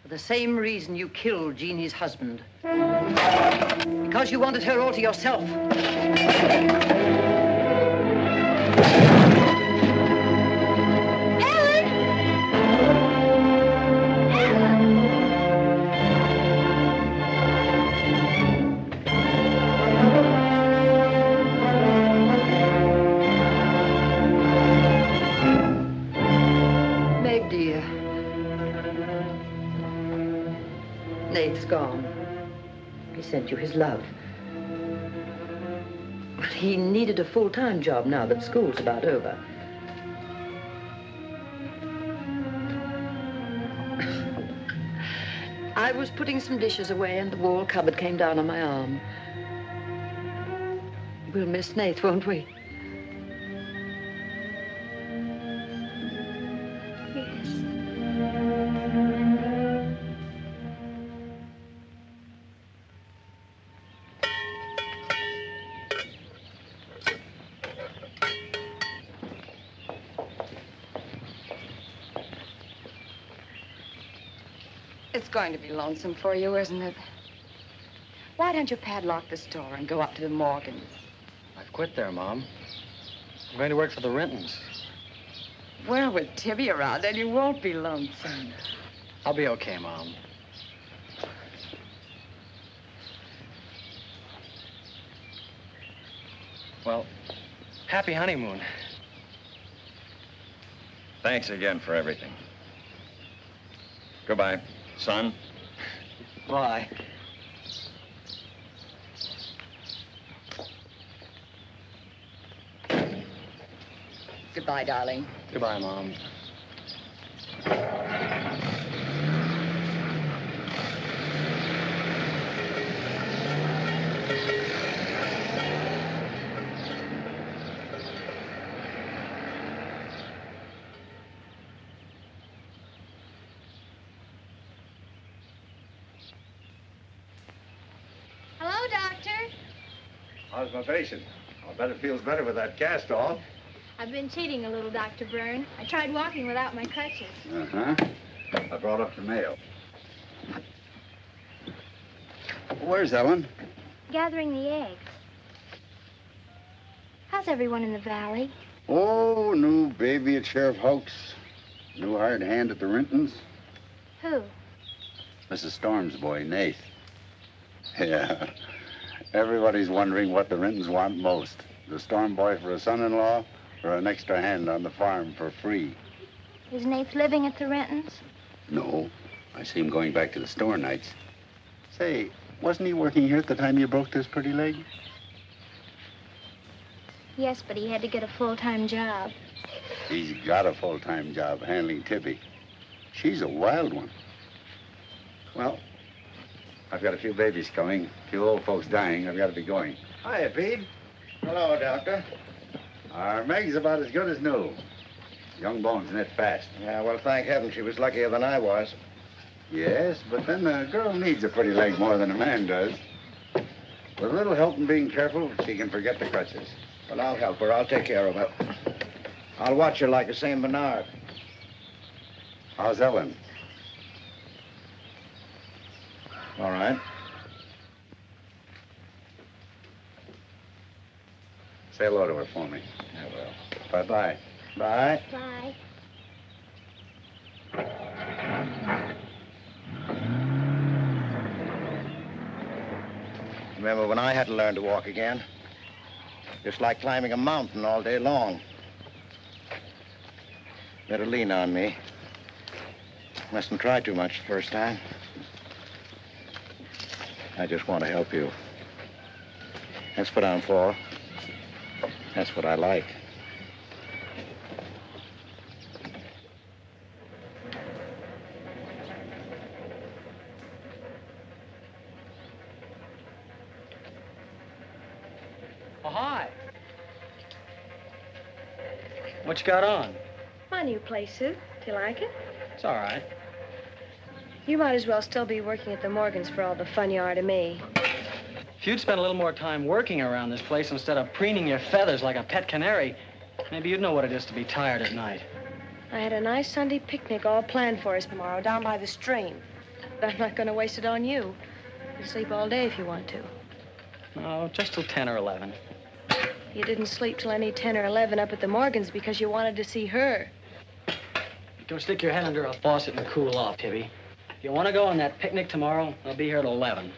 For the same reason you killed Jeannie's husband. Because you wanted her all to yourself. Nate's gone. He sent you his love. But he needed a full-time job now that school's about over. I was putting some dishes away and the wall cupboard came down on my arm. We'll miss Nath, won't we? It's going to be lonesome for you, isn't it? Why don't you padlock the store and go up to the Morgans? I've quit there, Mom. I'm going to work for the Rentons. Well, with Tibby around, then you won't be lonesome. I'll be okay, Mom. Well, happy honeymoon. Thanks again for everything. Goodbye, son. Bye. Goodbye, darling. Goodbye, Mom. Hello, Doctor. How's my patient? I'll bet it feels better with that cast off. I've been cheating a little, Dr. Byrne. I tried walking without my crutches. Uh-huh. I brought up the mail. Where's Ellen? Gathering the eggs. How's everyone in the valley? Oh, new baby at Sheriff Hoke's. New hired hand at the Rintons. Who? Mrs. Storm's boy, Nath. Yeah. Everybody's wondering what the Rintons want most. The Storm boy for a son-in-law or an extra hand on the farm for free. Is Nath living at the Rentons? No. I see him going back to the store nights. Say, wasn't he working here at the time you broke this pretty leg? Yes, but he had to get a full-time job. He's got a full-time job handling Tibby. She's a wild one. Well, I've got a few babies coming, a few old folks dying. I've got to be going. Hiya, Pete. Hello, Doctor. Our Meg's about as good as new. Young bones knit fast. Yeah, well, thank heaven she was luckier than I was. Yes, but then a girl needs a pretty leg more than a man does. With a little help and being careful, she can forget the crutches. Well, I'll help her. I'll take care of her. I'll watch her like a St. Bernard. How's Ellen? All right. Say hello to her for me. I will. Bye-bye. Bye. Bye. Remember when I had to learn to walk again? Just like climbing a mountain all day long. Better lean on me. Mustn't try too much the first time. I just want to help you. That's what I'm for. That's what I like. Oh, hi. What you got on? My new play suit. Do you like it? It's all right. You might as well still be working at the Morgans for all the fun you are to me. If you'd spent a little more time working around this place instead of preening your feathers like a pet canary, maybe you'd know what it is to be tired at night. I had a nice Sunday picnic all planned for us tomorrow down by the stream. But I'm not going to waste it on you. You can sleep all day if you want to. Oh, just till 10 or 11. You didn't sleep till any 10 or 11 up at the Morgans because you wanted to see her. Go stick your head under a faucet and cool off, Tibby. If you want to go on that picnic tomorrow, I'll be here at 11.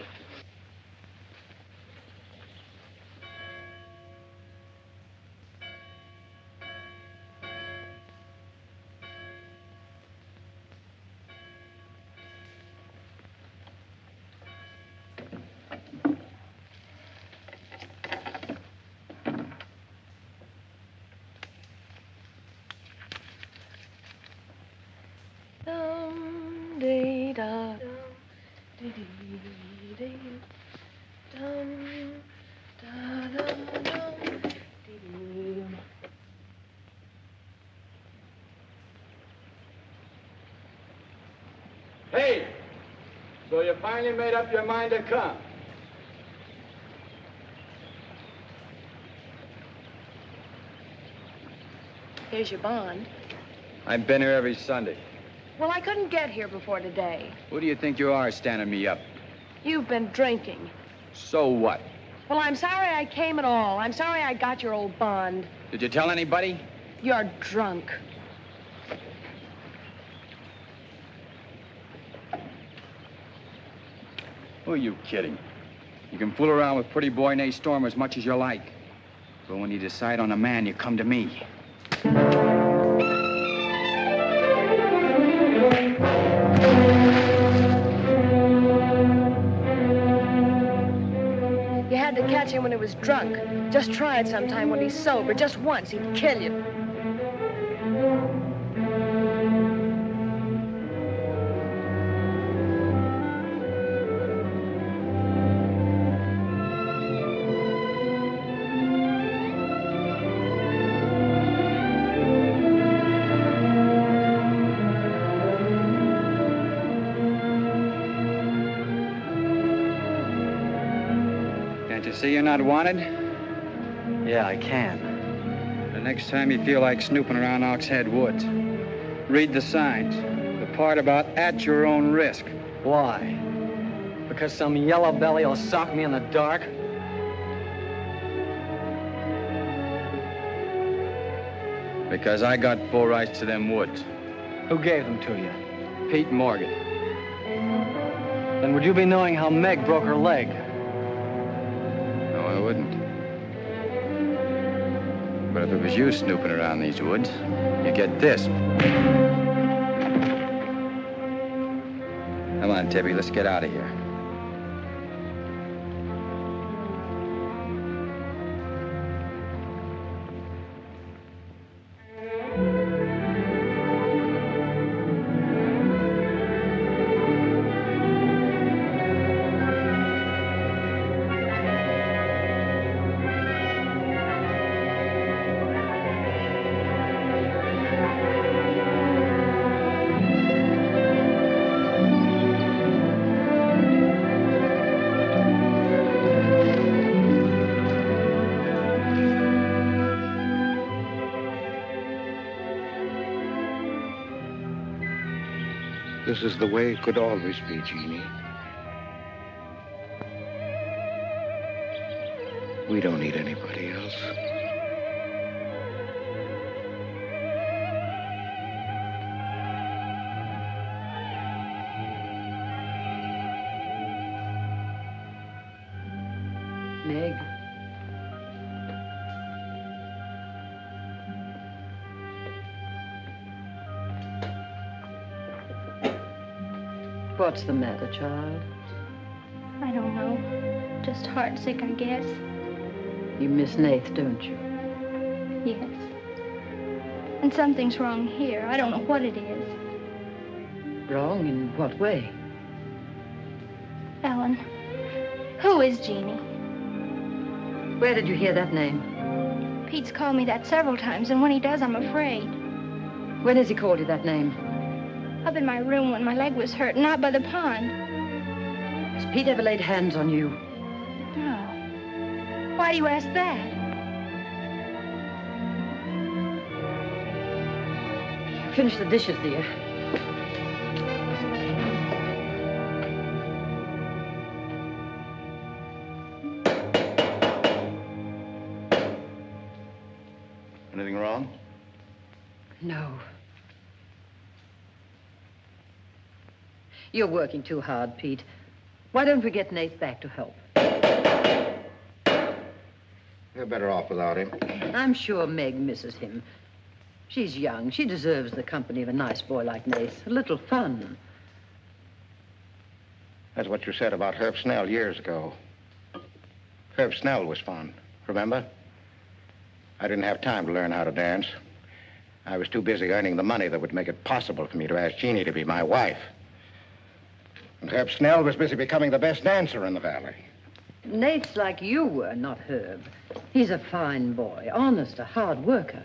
Hey, so you finally made up your mind to come? Here's your bond. I've been here every Sunday. Well, I couldn't get here before today. Who do you think you are standing me up? You've been drinking. So what? Well, I'm sorry I came at all. I'm sorry I got your old bond. Did you tell anybody? You're drunk. Who are you kidding? You can fool around with pretty boy Nate Storm as much as you like. But when you decide on a man, you come to me. You had to catch him when he was drunk. Just try it sometime when he's sober. Just once, he'd kill you. Can't you see you're not wanted? Yeah, I can. The next time you feel like snooping around Ox Head Woods, read the signs. The part about at your own risk. Why? Because some yellow belly will sock me in the dark? Because I got full rights to them woods. Who gave them to you? Pete Morgan. Then would you be knowing how Meg broke her leg? No, I wouldn't. But if it was you snooping around these woods, you get this. Come on, Tippy, let's get out of here. This is the way it could always be, Jeannie. We don't need anybody else. Meg. What's the matter, child? I don't know. Just heartsick, I guess. You miss Nath, don't you? Yes. And something's wrong here. I don't know what it is. Wrong in what way? Ellen, who is Jeannie? Where did you hear that name? Pete's called me that several times, and when he does, I'm afraid. When has he called you that name? Up in my room when my leg was hurt, and out by the pond. Has Pete ever laid hands on you? No. Why do you ask that? Finish the dishes, dear. Anything wrong? No. You're working too hard, Pete. Why don't we get Nath back to help? You're better off without him. I'm sure Meg misses him. She's young. She deserves the company of a nice boy like Nath. A little fun. That's what you said about Herb Snell years ago. Herb Snell was fun, remember? I didn't have time to learn how to dance. I was too busy earning the money that would make it possible for me to ask Jeannie to be my wife. And Herb Snell was busy becoming the best dancer in the valley. Nate's like you were, not Herb. He's a fine boy, honest, a hard worker.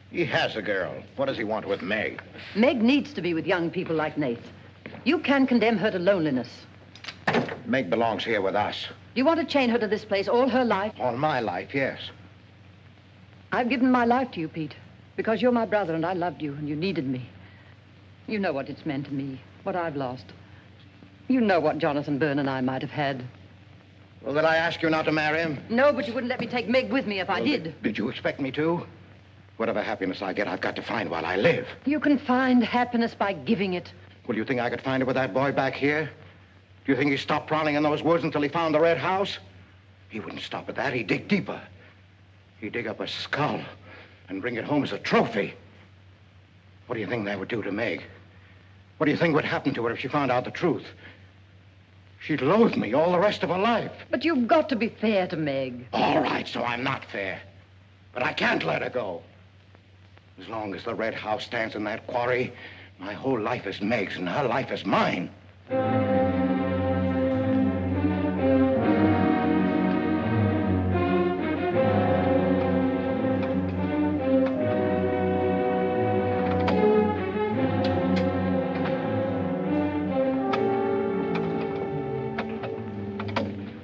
He has a girl. What does he want with Meg? Meg needs to be with young people like Nate. You can't condemn her to loneliness. Meg belongs here with us. Do you want to chain her to this place all her life? All my life, yes. I've given my life to you, Pete, because you're my brother and I loved you and you needed me. You know what it's meant to me, what I've lost. You know what Jonathan Byrne and I might have had. Well, did I ask you not to marry him? No, but you wouldn't let me take Meg with me if I did. Did you expect me to? Whatever happiness I get, I've got to find while I live. You can find happiness by giving it. Well, you think I could find it with that boy back here? Do you think he stopped prowling in those woods until he found the red house? He wouldn't stop at that. He'd dig deeper. He'd dig up a skull and bring it home as a trophy. What do you think that would do to Meg? What do you think would happen to her if she found out the truth? She'd loathe me all the rest of her life. But you've got to be fair to Meg. All right, so I'm not fair. But I can't let her go. As long as the red house stands in that quarry, my whole life is Meg's and her life is mine.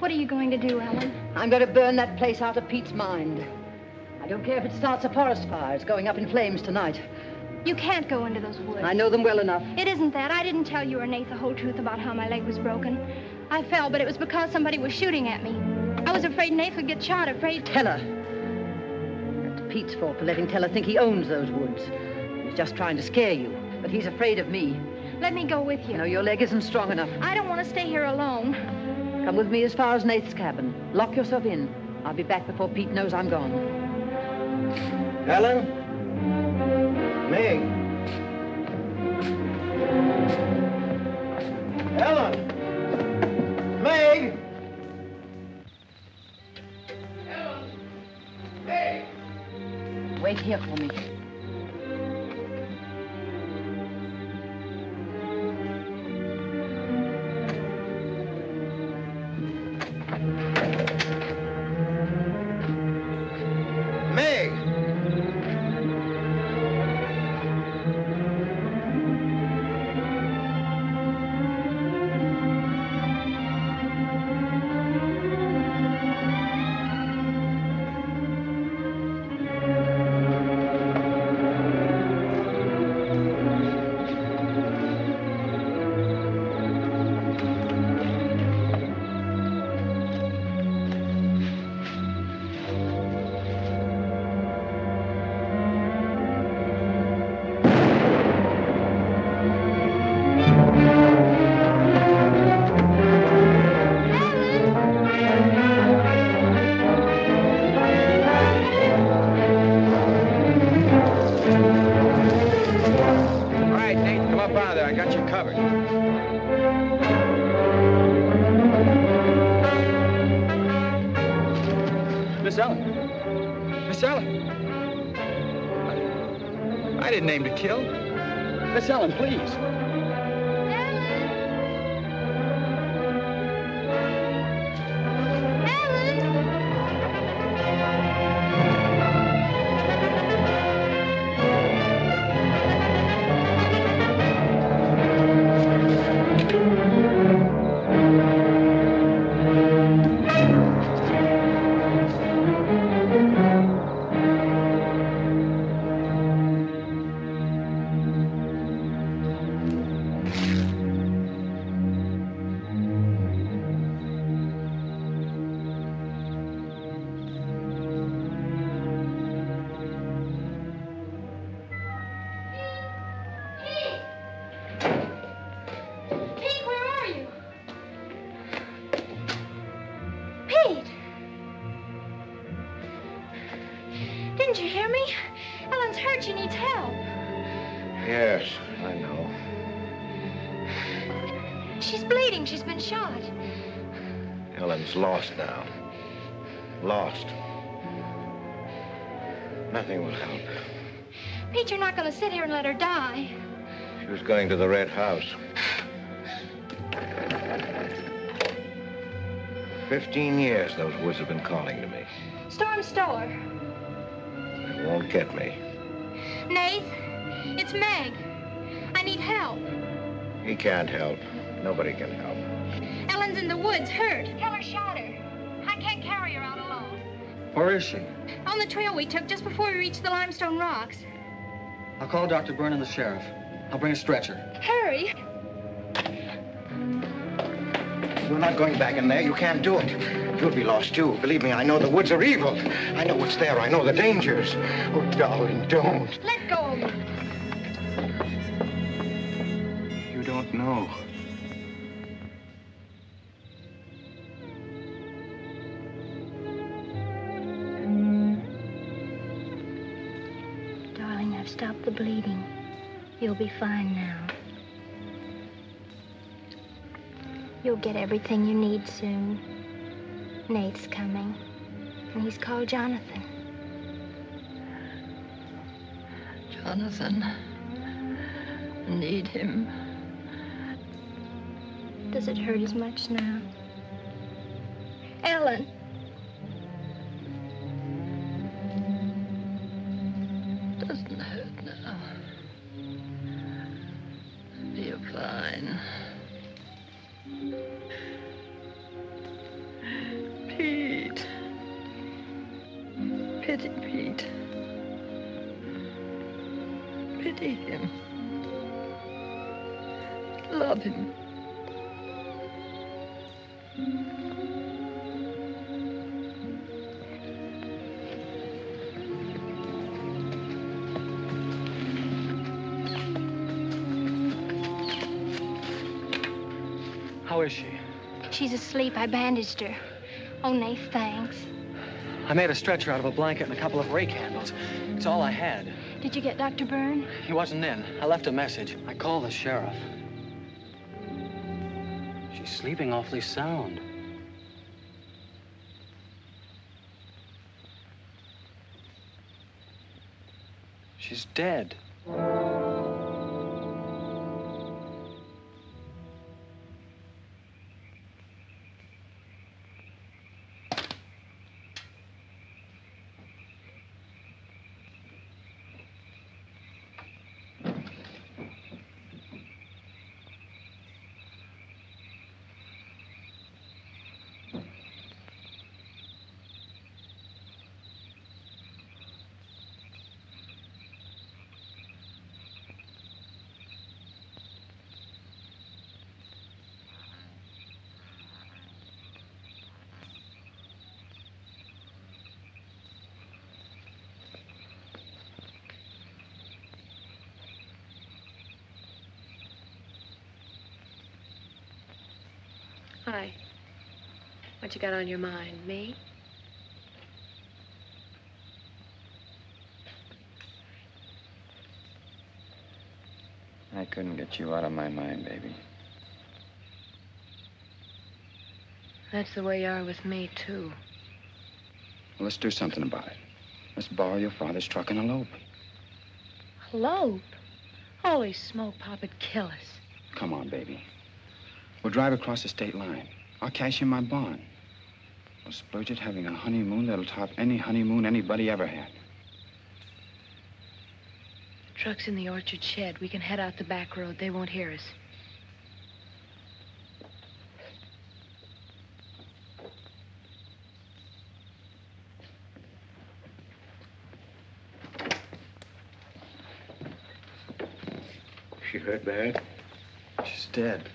What are you going to do, Ellen? I'm going to burn that place out of Pete's mind. I don't care if it starts a forest fire. It's going up in flames tonight. You can't go into those woods. I know them well enough. It isn't that. I didn't tell you or Nate the whole truth about how my leg was broken. I fell, but it was because somebody was shooting at me. I was afraid Nate would get shot, afraid... Teller. That's Pete's fault for letting Teller think he owns those woods. He's just trying to scare you, but he's afraid of me. Let me go with you. No, your leg isn't strong enough. I don't want to stay here alone. Come with me as far as Nate's cabin. Lock yourself in. I'll be back before Pete knows I'm gone. Ellen? Meg? Ellen? Meg? Ellen? Meg? Wait here for me. I didn't aim to kill. Miss Ellen, please. Didn't you hear me? Ellen's hurt. She needs help. Yes, I know. She's bleeding. She's been shot. Ellen's lost now. Lost. Nothing will help. Pete, you're not going to sit here and let her die. She was going to the Red House. 15 years those woods have been calling to me. Storm Store. They won't get me. Nath, it's Meg. I need help. He can't help. Nobody can help. Ellen's in the woods, hurt. Tell her shot her. I can't carry her out alone. Where is she? On the trail we took just before we reached the limestone rocks. I'll call Dr. Byrne and the sheriff. I'll bring a stretcher. Hurry. You're not going back in there. You can't do it. You'll be lost, too. Believe me, I know the woods are evil. I know what's there. I know the dangers. Oh, darling, don't. Let go of me. You don't know. Darling, I've stopped the bleeding. You'll be fine now. You'll get everything you need soon. Nate's coming, and he's called Jonathan. Jonathan, I need him. Does it hurt as much now? Ellen. Doesn't hurt now. You're fine. Pity Pete. Pity him. Love him. How is she? She's asleep. I bandaged her. Oh, Nath, thanks. I made a stretcher out of a blanket and a couple of rake handles. It's all I had. Did you get Dr. Byrne? He wasn't in. I left a message. I called the sheriff. She's sleeping awfully sound. She's dead. Hi. What you got on your mind? Me? I couldn't get you out of my mind, baby. That's the way you are with me, too. Well, let's do something about it. Let's borrow your father's truck and elope. Elope? Holy smoke, Pop'd kill us. Come on, baby. We'll drive across the state line. I'll cash in my bond. We'll splurge it having a honeymoon that'll top any honeymoon anybody ever had. Truck's in the orchard shed. We can head out the back road. They won't hear us. She hurt bad? She's dead.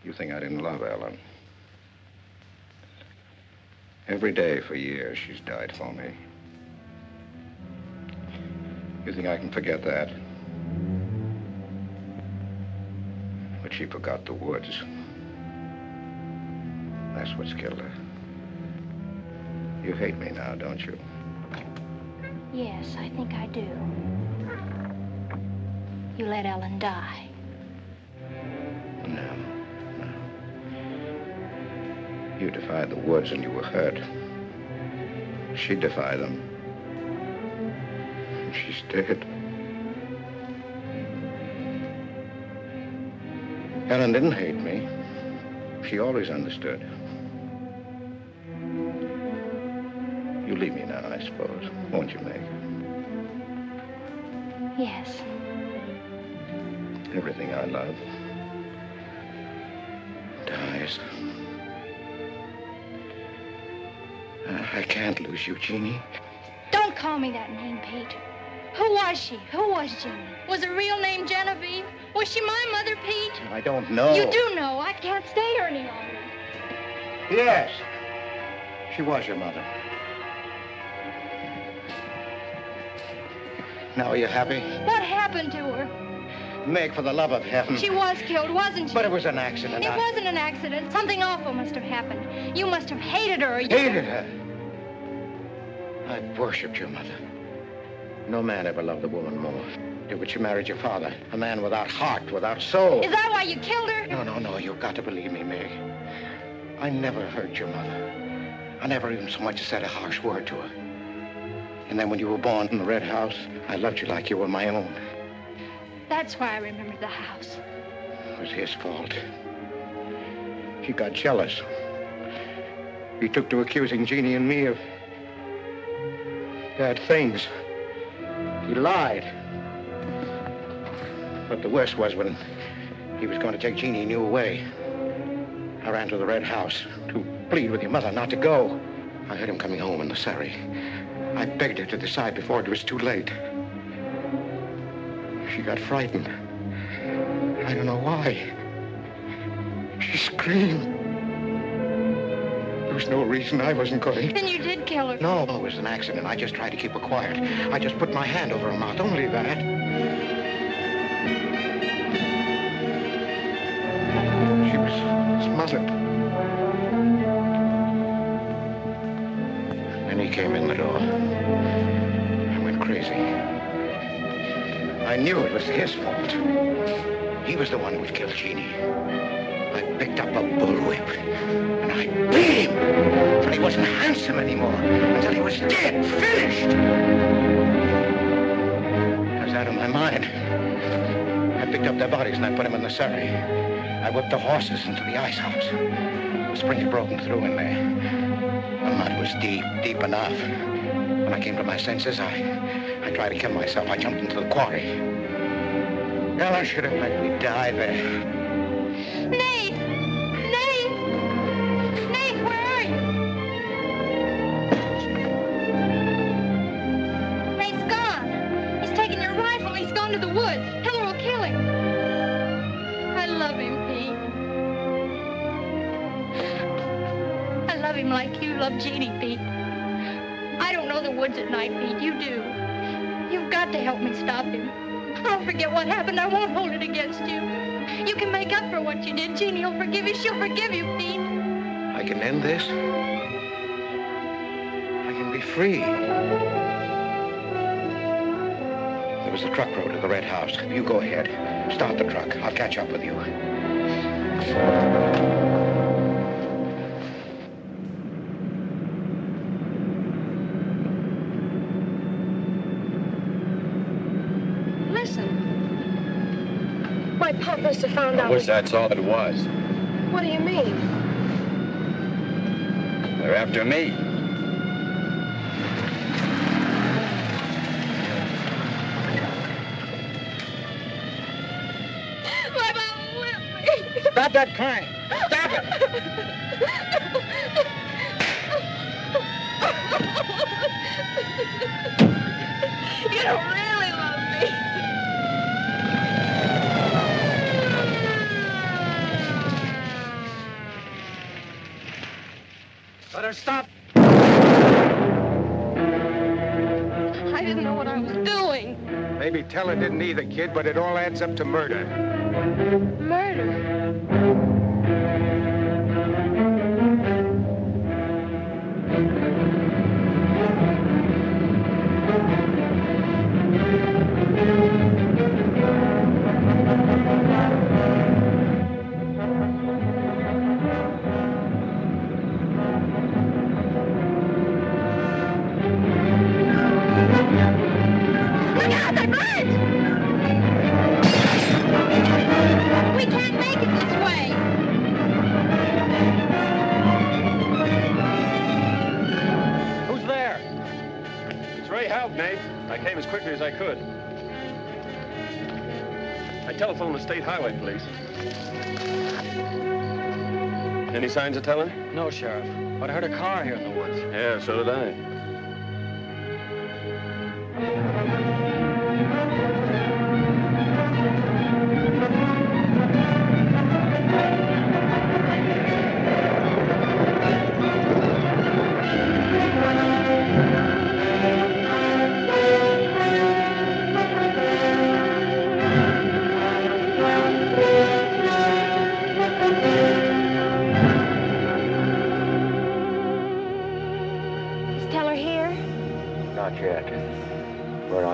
You think I didn't love Ellen? Every day for years, she's died for me. You think I can forget that? But she forgot the woods. That's what's killed her. You hate me now, don't you? Yes, I think I do. You let Ellen die. No. You defied the woods and you were hurt. She defied them. And she's dead. Ellen didn't hate me. She always understood. You leave me now, I suppose. Won't you, Meg? Yes. Everything I love dies. I can't lose you, Jeannie. Don't call me that name, Pete. Who was she? Who was Jeannie? Was her real name Genevieve? Was she my mother, Pete? I don't know. You do know. I can't stay here any longer. Yes. She was your mother. Now, are you happy? What happened to her? Meg, for the love of heaven. She was killed, wasn't she? But it was an accident. It wasn't an accident. Something awful must have happened. You must have hated her. Hated her? I worshipped your mother. No man ever loved a woman more. But you married your father, a man without heart, without soul. Is that why you killed her? No. You've got to believe me, Meg. I never hurt your mother. I never even so much as said a harsh word to her. And then when you were born in the red house, I loved you like you were my own. That's why I remembered the house. It was his fault. He got jealous. He took to accusing Jeannie and me of bad things. He lied. But the worst was when he was going to take Jeannie and you away. I ran to the Red House to plead with your mother not to go. I heard him coming home in the surrey. I begged her to decide before it was too late. She got frightened. I don't know why. She screamed. There was no reason I wasn't going. Then you did kill her. No, it was an accident. I just tried to keep her quiet. I just put my hand over her mouth, only that. She was smothered. Then he came in the door. I went crazy. I knew it was his fault. He was the one who had killed Jeannie. I picked up a bullwhip, and I beat him until he wasn't handsome anymore, until he was dead, finished. I was out of my mind. I picked up their bodies and I put them in the surrey. I whipped the horses into the ice house. The spring had broken through in there. The mud was deep, deep enough. When I came to my senses, I tried to kill myself. I jumped into the quarry. Ella should have let me die there. Nate! Nate! Nate, where are you? Nate's gone. He's taken your rifle. He's gone to the woods. Heller will kill him. I love him, Pete. I love him like you love Jeannie, Pete. I don't know the woods at night, Pete. You do. You've got to help me stop him. I'll forget what happened. I won't hold it against you. You can make up for what you did. Jeannie will forgive you. She'll forgive you, Pete. I can end this. I can be free. There was the truck road to the Red House. You go ahead. Start the truck. I'll catch up with you. My pop must have found out. I wish that's all it was. What do you mean? They're after me. My mom whipped me. Stop that crying. Stop it. You don't really love me. Let her stop. I didn't know what I was doing. Maybe Teller didn't either, kid, but it all adds up to murder. Murder? We can't make it this way. Who's there? It's Ray Houck, Nate. I came as quickly as I could. I telephoned the State Highway Police. Any signs of Teller? No, Sheriff. But I heard a car here in the woods. Yeah, so did I. Not yet. We're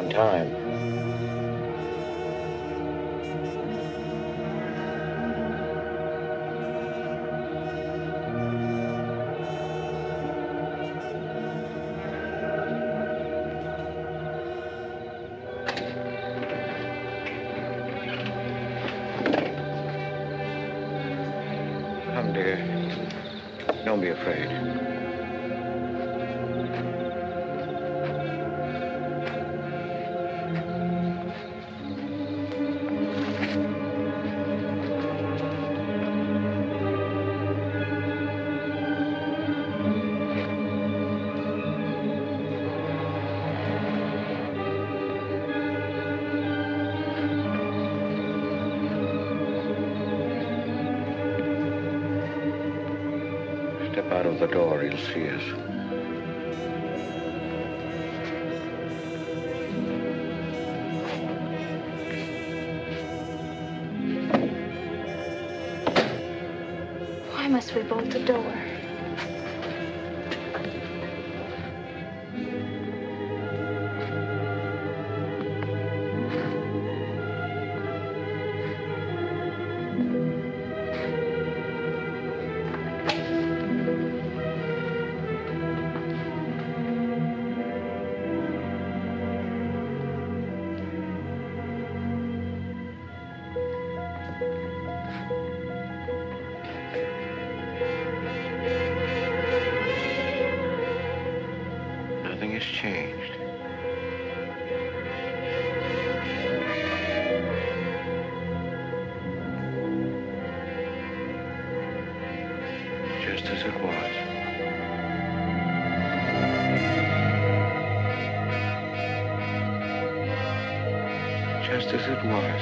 Don't be afraid. Step out of the door, he'll see us. Why must we bolt the door? Nothing has changed. Just as it was. Just as it was.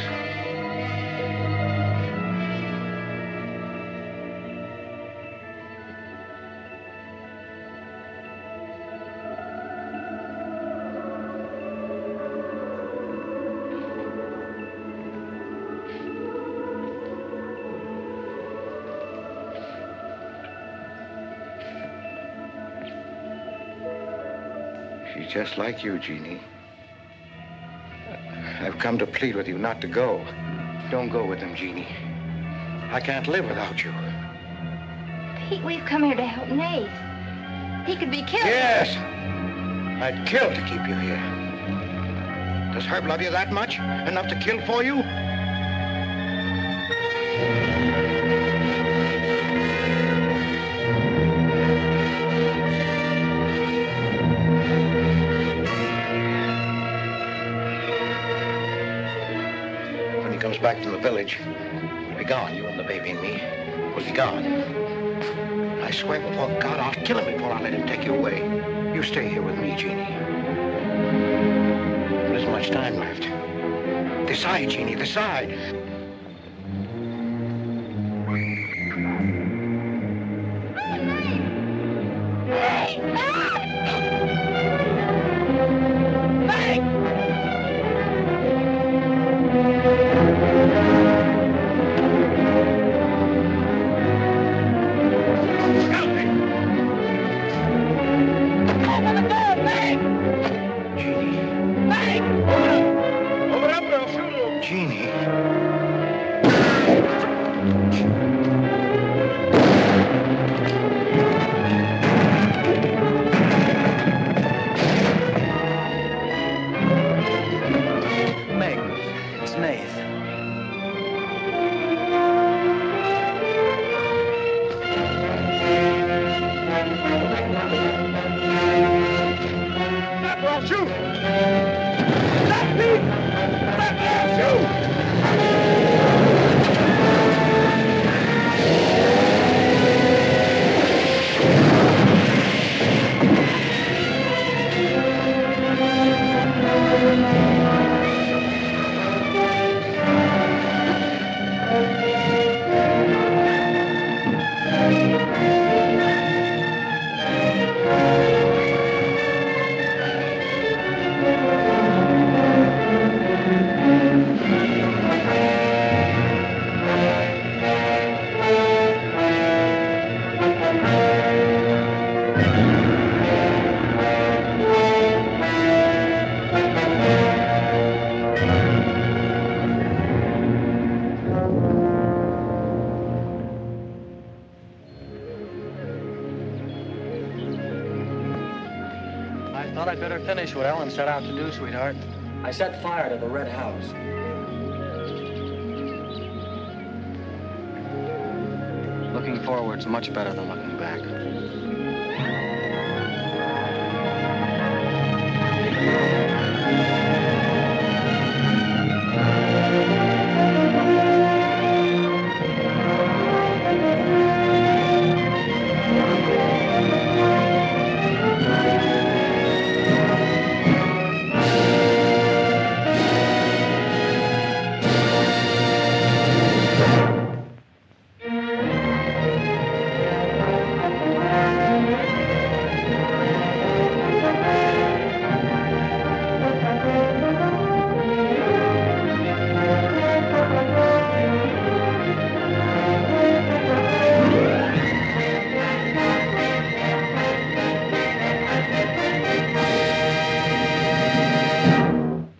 She's just like you, Jeannie. I've come to plead with you not to go. Don't go with them, Jeannie. I can't live without you. Pete, we've come here to help Nate. He could be killed. Yes! I'd kill to keep you here. Does Herb love you that much? Enough to kill for you? Comes back from the village, we'll be gone, you and the baby and me. We'll be gone. I swear before God, I'll kill him before I let him take you away. You stay here with me, Jeannie. There isn't much time left. Decide, Jeannie, decide. I'd better finish what Ellen set out to do, sweetheart. I set fire to the red house. Looking forward's much better than looking back.